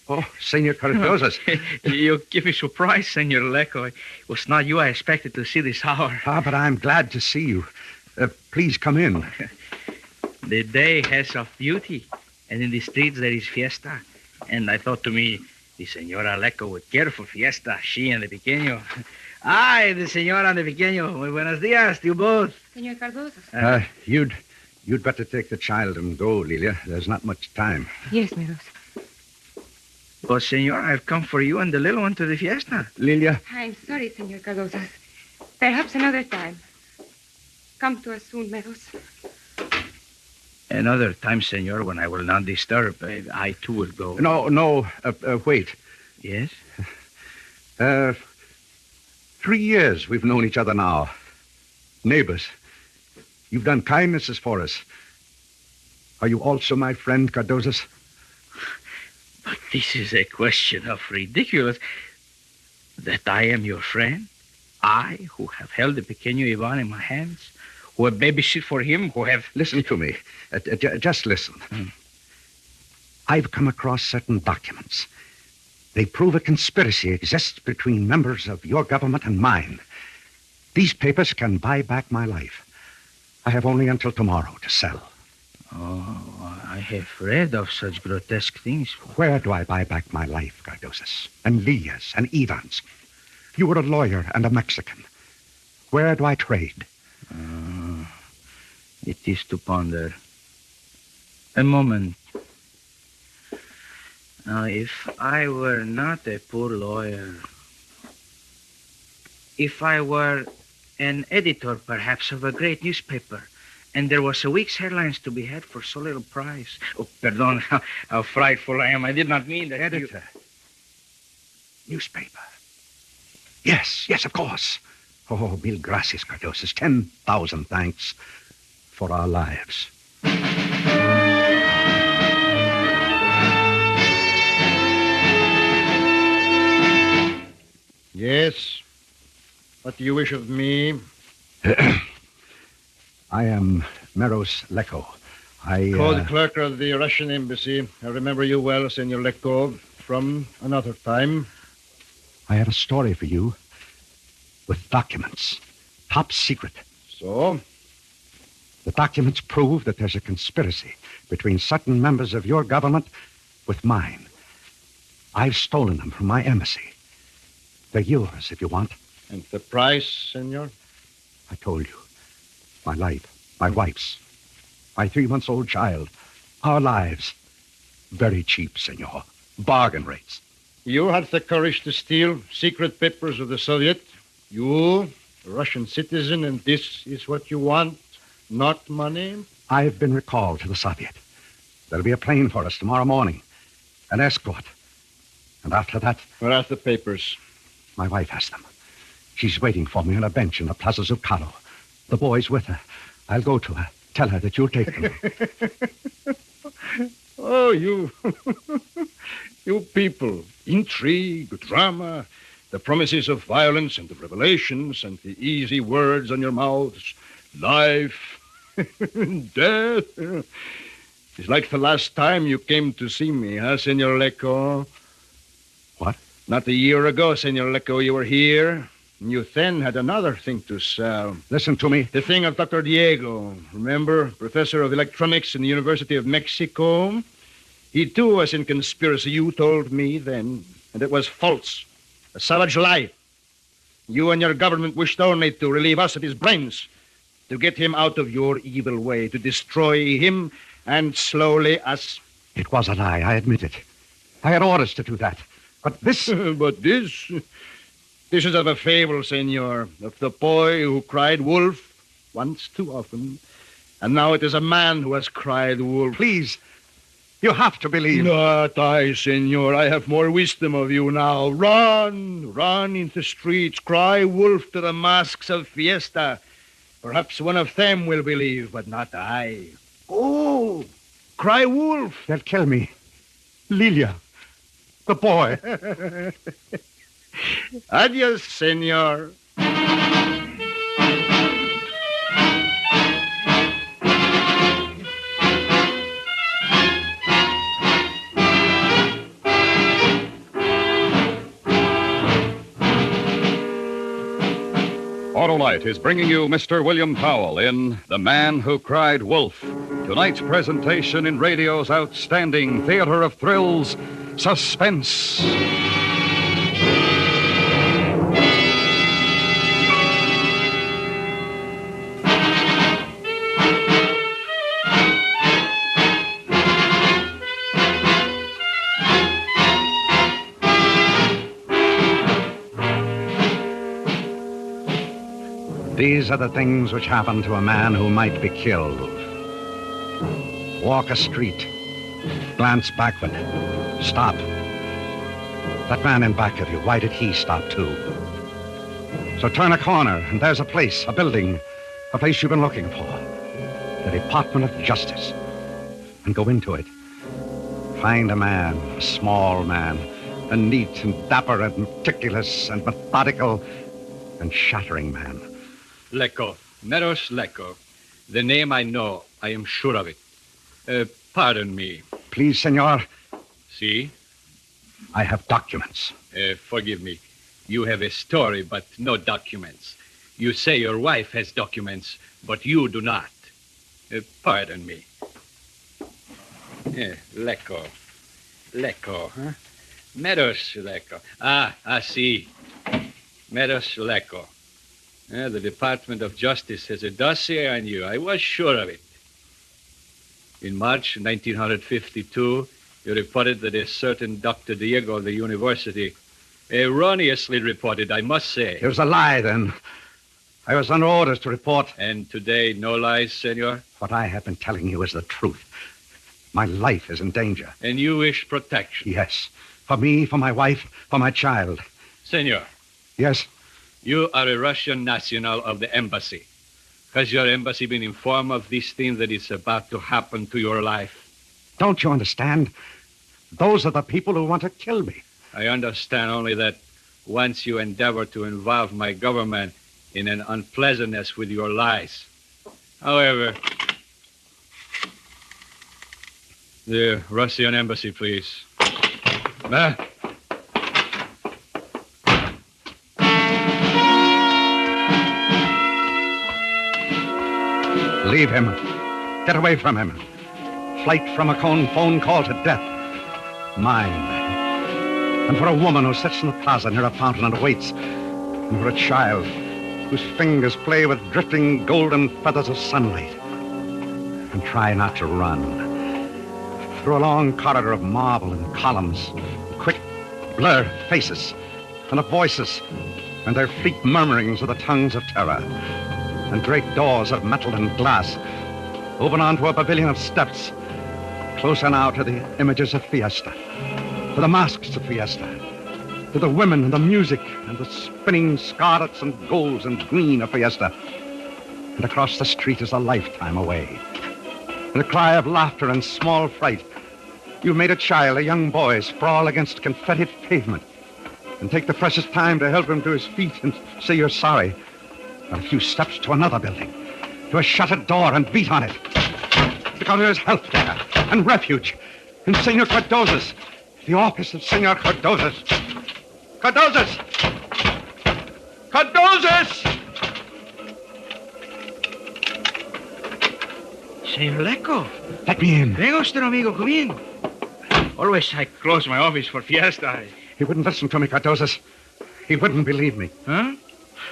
Speaker 23: Oh, Senor Cardozo's.
Speaker 9: You give me surprise, Senor Lecco. It was not you I expected to see this hour.
Speaker 23: But I'm glad to see you. Please come in.
Speaker 9: The day has of beauty, and in the streets there is fiesta. And I thought to me, the Senora Lecco would care for fiesta, she and the pequeño. Ay, the Senora and the pequeño. Muy buenos dias to you both.
Speaker 11: Senor Cardozo.
Speaker 23: You'd better take the child and go, Lilia. There's not much time.
Speaker 11: Yes, Meadows.
Speaker 9: But, Senor, I've come for you and the little one to the fiesta.
Speaker 23: Lilia.
Speaker 11: I'm sorry, Senor Cardozo. Perhaps another time. Come to us soon, Meadows.
Speaker 9: Another time, Senor, when I will not disturb. I, too, will go.
Speaker 23: No, wait.
Speaker 9: Yes?
Speaker 23: 3 years we've known each other now. Neighbors. You've done kindnesses for us. Are you also my friend, Cardozo?
Speaker 9: But this is a question of ridiculous. That I am your friend? I, who have held the pequeño Ivan in my hands? Who have babysit for him? Who have...
Speaker 23: Listen to me. Just listen. I've come across certain documents. They prove a conspiracy exists between members of your government and mine. These papers can buy back my life. I have only until tomorrow to sell.
Speaker 9: Oh, I have read of such grotesque things.
Speaker 23: Where do I buy back my life, Cardozo? And Lia's and Ivan's? You were a lawyer and a Mexican. Where do I trade?
Speaker 9: It is to ponder. A moment. Now, if I were not a poor lawyer, if I were an editor, perhaps, of a great newspaper, and there was a week's headlines to be had for so little price. Oh, pardon, how frightful I am. I did not mean that.
Speaker 23: Editor. Newspaper. Yes, of course. Oh, mil gracias, Cardozo. 10,000 thanks for our lives.
Speaker 6: Yes? What do you wish of me?
Speaker 23: I am Meros Lecco.
Speaker 6: Call the clerk of the Russian embassy. I remember you well, Senor Lecco, from another time.
Speaker 23: I have a story for you with documents. Top secret.
Speaker 6: So?
Speaker 23: The documents prove that there's a conspiracy between certain members of your government with mine. I've stolen them from my embassy. They're yours, if you want.
Speaker 6: And the price, senor?
Speaker 23: I told you. My life, my wife's, my 3-month-old child, our lives. Very cheap, senor. Bargain rates.
Speaker 6: You had the courage to steal secret papers of the Soviet. You, a Russian citizen, and this is what you want? Not money?
Speaker 23: I've been recalled to the Soviet. There'll be a plane for us tomorrow morning. An escort. And after that...
Speaker 6: Where are the papers?
Speaker 23: My wife has them. She's waiting for me on a bench in the Plaza Zuccaro. The boy's with her. I'll go to her. Tell her that you'll take them.
Speaker 6: Oh, you... you people. Intrigue, drama, the promises of violence and the revelations and the easy words on your mouths. Life, death. It's like the last time you came to see me, huh, Senor Lecco?
Speaker 23: What?
Speaker 6: Not a year ago, Senor Lecco, you were here. You then had another thing to sell.
Speaker 23: Listen to me.
Speaker 6: The thing of Dr. Diego. Remember? Professor of electronics in the University of Mexico. He, too, was in conspiracy. You told me then. And it was false. A savage lie. You and your government wished only to relieve us of his brains. To get him out of your evil way. To destroy him and slowly us.
Speaker 23: It was a lie. I admit it. I had orders to do that. But this...
Speaker 6: But this... This is of a fable, senor, of the boy who cried wolf once too often. And now it is a man who has cried wolf.
Speaker 23: Please, you have to believe.
Speaker 6: Not I, senor. I have more wisdom of you now. Run into the streets. Cry wolf to the masks of fiesta. Perhaps one of them will believe, but not I. Oh, cry wolf.
Speaker 23: They'll kill me. Lilia, the boy.
Speaker 6: Adios, senor.
Speaker 12: Autolite is bringing you Mr. William Powell in The Man Who Cried Wolf. Tonight's presentation in radio's outstanding theater of thrills, Suspense.
Speaker 23: These are the things which happen to a man who might be killed. Walk a street. Glance backward. Stop. That man in back of you, why did he stop too? So turn a corner, and there's a place, a building, a place you've been looking for. The Department of Justice. And go into it. Find a man, a small man, a neat and dapper and meticulous and methodical and shattering man.
Speaker 16: Lecco. Meros Lecco. The name I know. I am sure of it. Pardon me.
Speaker 23: Please, senor.
Speaker 16: See?
Speaker 23: I have documents.
Speaker 16: Forgive me. You have a story, but no documents. You say your wife has documents, but you do not. Pardon me. Lecco. Lecco, huh? Meros Lecco. I see. Meros Lecco. The Department of Justice has a dossier on you. I was sure of it. In March 1952, you reported that a certain Dr. Diego of the university, erroneously reported, I must say.
Speaker 23: It was a lie, then. I was under orders to report.
Speaker 16: And today, no lies, senor?
Speaker 23: What I have been telling you is the truth. My life is in danger.
Speaker 16: And you wish protection?
Speaker 23: Yes. For me, for my wife, for my child.
Speaker 16: Senor.
Speaker 23: Yes?
Speaker 16: You are a Russian national of the embassy. Has your embassy been informed of this thing that is about to happen to your life?
Speaker 23: Don't you understand? Those are the people who want to kill me.
Speaker 16: I understand only that once you endeavor to involve my government in an unpleasantness with your lies. However, the Russian embassy, please.
Speaker 23: Leave him. Get away from him. Flight from a phone call to death. Mine. And for a woman who sits in the plaza near a fountain and waits. And for a child whose fingers play with drifting golden feathers of sunlight. And try not to run. Through a long corridor of marble and columns. Quick, blurred faces. And of voices. And their fleet murmurings of the tongues of terror. And great doors of metal and glass open onto a pavilion of steps, closer now to the images of fiesta, to the masks of fiesta, to the women and the music and the spinning scarlets and golds and green of fiesta. And across the street is a lifetime away. And a cry of laughter and small fright. You made a child, a young boy, sprawl against confettied pavement and take the precious time to help him to his feet and say you're sorry. And a few steps to another building, to a shuttered door and beat on it. Because there's help there and refuge in Senor Cardoza's, the office of Senor Cardoza's. Cardoza's! Cardoza's!
Speaker 8: Senor Lecco.
Speaker 23: Let me in.
Speaker 8: Venga usted, amigo. Come in. Always I close my office for fiesta.
Speaker 23: He wouldn't listen to me, Cardoza's. He wouldn't believe me.
Speaker 8: Huh?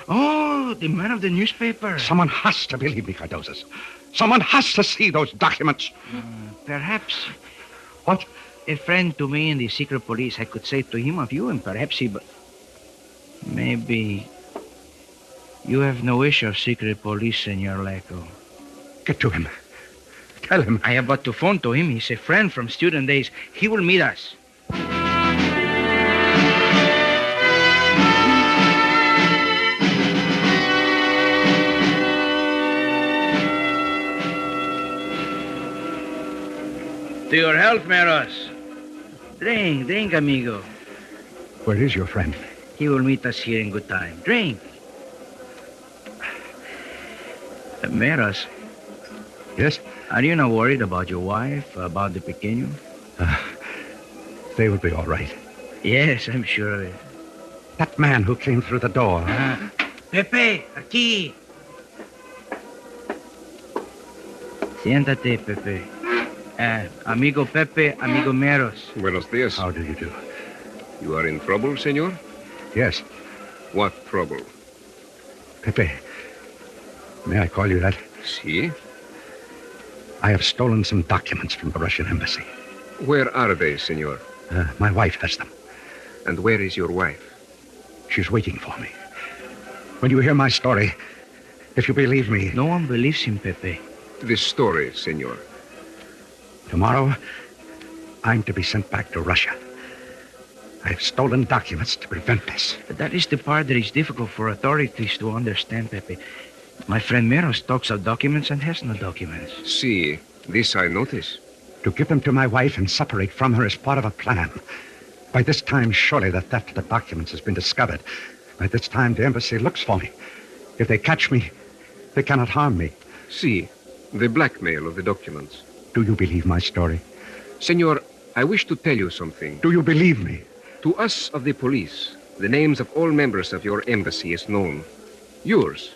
Speaker 8: Oh, the man of the newspaper.
Speaker 23: Someone has to believe me, Cardoza's. Someone has to see those documents.
Speaker 8: Perhaps.
Speaker 23: What?
Speaker 8: A friend to me in the secret police. I could say to him of you, and perhaps he... Maybe... You have no wish of secret police, Senor Lecco.
Speaker 23: Get to him. Tell him.
Speaker 8: I have but to phone to him. He's a friend from student days. He will meet us. To your health, Meros. Drink, amigo.
Speaker 23: Where is your friend?
Speaker 8: He will meet us here in good time. Drink. Meros.
Speaker 23: Yes?
Speaker 8: Are you not worried about your wife, about the pequeño?
Speaker 23: They will be all right.
Speaker 8: Yes, I'm sure of it.
Speaker 23: That man who came through the door.
Speaker 8: Pepe, aquí. Siéntate, Pepe. Amigo Pepe, amigo Meros.
Speaker 22: Buenos dias.
Speaker 23: How do you do?
Speaker 22: You are in trouble, senor?
Speaker 23: Yes.
Speaker 22: What trouble?
Speaker 23: Pepe, may I call you that?
Speaker 22: Si?
Speaker 23: I have stolen some documents from the Russian embassy.
Speaker 22: Where are they, senor?
Speaker 23: My wife has them.
Speaker 22: And where is your wife?
Speaker 23: She's waiting for me. When you hear my story, if you believe me...
Speaker 8: No one believes him, Pepe.
Speaker 22: The story, senor.
Speaker 23: Tomorrow, I'm to be sent back to Russia. I've stolen documents to prevent this.
Speaker 8: That is the part that is difficult for authorities to understand, Pepe. My friend Meros talks of documents and has no documents.
Speaker 22: See, this I notice.
Speaker 23: To give them to my wife and separate from her is part of a plan. By this time, surely the theft of the documents has been discovered. By this time, the embassy looks for me. If they catch me, they cannot harm me.
Speaker 22: See, the blackmail of the documents.
Speaker 23: Do you believe my story?
Speaker 22: Senor, I wish to tell you something.
Speaker 23: Do you believe me?
Speaker 22: To us of the police, the names of all members of your embassy is known. Yours.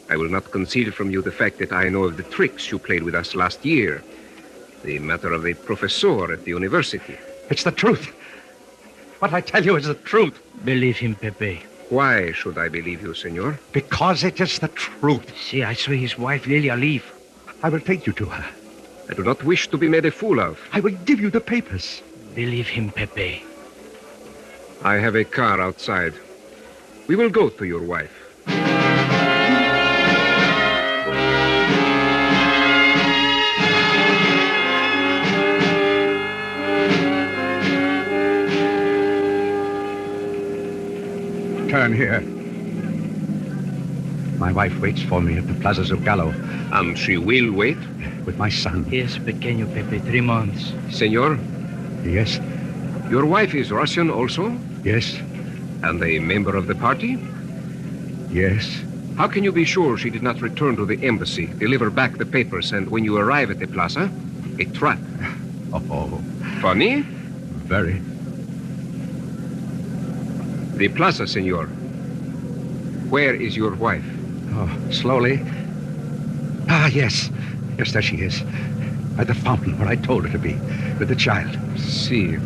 Speaker 22: I will not conceal from you the fact that I know of the tricks you played with us last year. The matter of a professor at the university.
Speaker 23: It's the truth. What I tell you is the truth.
Speaker 8: Believe him, Pepe.
Speaker 22: Why should I believe you, senor?
Speaker 23: Because it is the truth.
Speaker 8: See, I saw his wife, Lilia, leave.
Speaker 23: I will take you to her.
Speaker 22: I do not wish to be made a fool of.
Speaker 23: I will give you the papers.
Speaker 8: Believe him, Pepe.
Speaker 22: I have a car outside. We will go to your wife.
Speaker 23: Turn here. My wife waits for me at the Plaza Zugallo.
Speaker 22: And she will wait?
Speaker 23: With my son.
Speaker 8: Yes, pequeño Pepe, 3 months.
Speaker 22: Senor?
Speaker 23: Yes?
Speaker 22: Your wife is Russian also?
Speaker 23: Yes.
Speaker 22: And a member of the party?
Speaker 23: Yes.
Speaker 22: How can you be sure she did not return to the embassy, deliver back the papers, and when you arrive at the plaza, a trap?
Speaker 23: Oh.
Speaker 22: Funny?
Speaker 23: Very.
Speaker 22: The plaza, senor. Where is your wife?
Speaker 23: Oh, slowly. Ah, yes. Yes, there she is. By the fountain where I told her to be, with the child.
Speaker 22: See.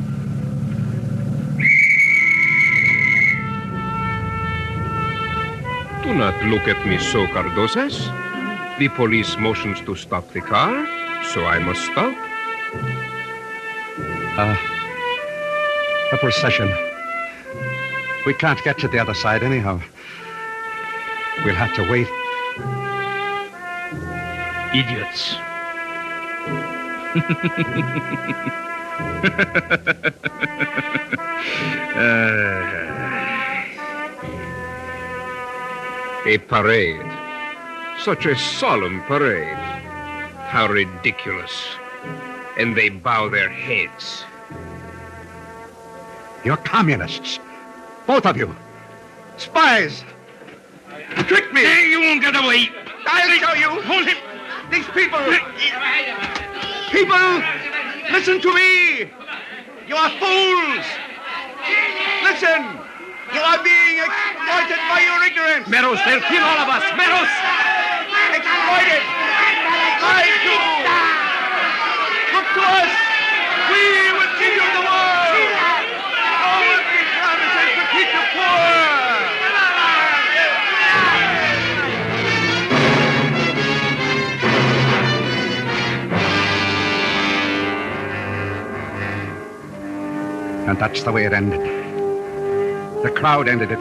Speaker 22: Do not look at me so, Cardosas. The police motions to stop the car, so I must stop.
Speaker 23: A procession. We can't get to the other side anyhow. We'll have to wait.
Speaker 8: Idiots.
Speaker 10: A parade. Such a solemn parade. How ridiculous. And they bow their heads.
Speaker 23: You're communists. Both of you. Spies. You tricked me.
Speaker 10: Hey, you won't get away.
Speaker 23: I'll show you.
Speaker 10: Hold him.
Speaker 23: These people. People, listen to me. You are fools. Listen. You are being exploited by your ignorance.
Speaker 10: Meadows, they'll kill all of us. Meadows!
Speaker 23: Exploited. Lied to. Look to us. We will give you the world. Our empty promises to keep you poor. And that's the way it ended. The crowd ended it.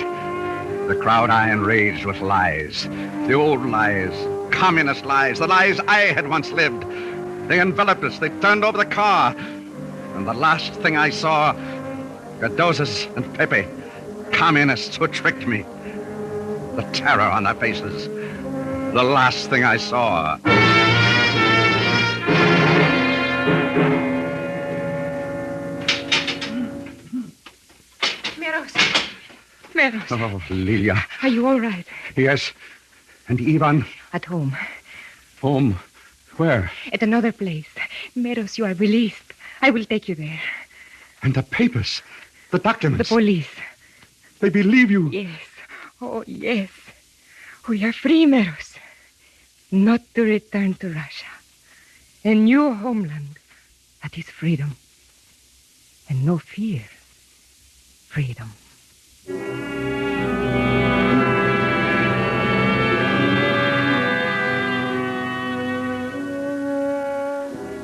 Speaker 23: The crowd I enraged with lies. The old lies. Communist lies. The lies I had once lived. They enveloped us. They turned over the car. And the last thing I saw, Cardoza's and Pepe, communists who tricked me. The terror on their faces. The last thing I saw.
Speaker 11: Meadows.
Speaker 23: Oh, Lilia.
Speaker 11: Are you all right?
Speaker 23: Yes. And Ivan?
Speaker 11: At home.
Speaker 23: Home? Where?
Speaker 11: At another place. Meadows, you are released. I will take you there.
Speaker 23: And the papers? The documents?
Speaker 11: The police.
Speaker 23: They believe you?
Speaker 11: Yes. Oh, yes. We are free, Meadows. Not to return to Russia. A new homeland. That is freedom. And no fear. Freedom.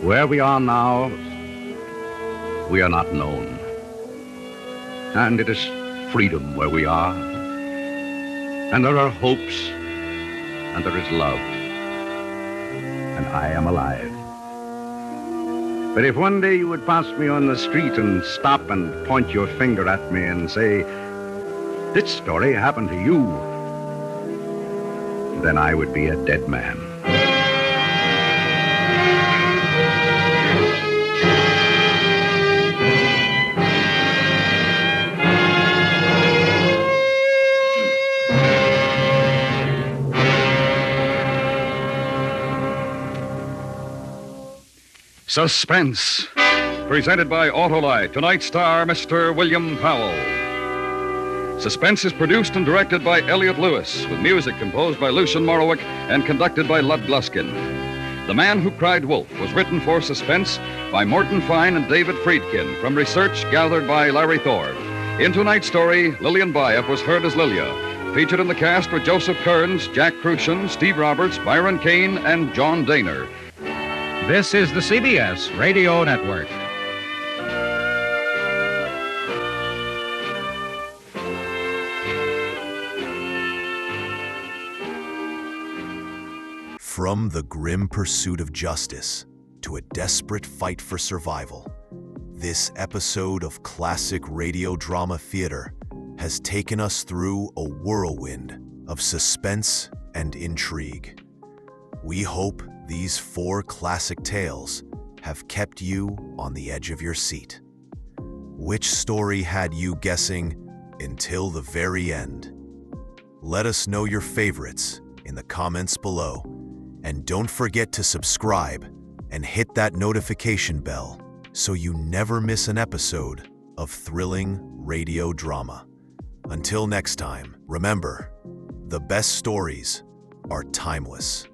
Speaker 23: Where we are now, we are not known. And it is freedom where we are. And there are hopes, and there is love. And I am alive. But if one day you would pass me on the street and stop and point your finger at me and say, "This story happened to you," then I would be a dead man.
Speaker 12: Suspense, presented by Autolite. Tonight's star, Mr. William Powell. Suspense is produced and directed by Elliot Lewis, with music composed by Lucian Morowick and conducted by Lud Gluskin. The Man Who Cried Wolf was written for Suspense by Morton Fine and David Friedkin, from research gathered by Larry Thorpe. In tonight's story, Lillian Bayef was heard as Lilia. Featured in the cast were Joseph Kearns, Jack Crucian, Steve Roberts, Byron Kane, and John Daner.
Speaker 2: This is the CBS Radio Network.
Speaker 1: From the grim pursuit of justice to a desperate fight for survival, this episode of classic radio drama theater has taken us through a whirlwind of suspense and intrigue. We hope these 4 classic tales have kept you on the edge of your seat. Which story had you guessing until the very end? Let us know your favorites in the comments below. And don't forget to subscribe and hit that notification bell so you never miss an episode of thrilling radio drama. Until next time, remember, the best stories are timeless.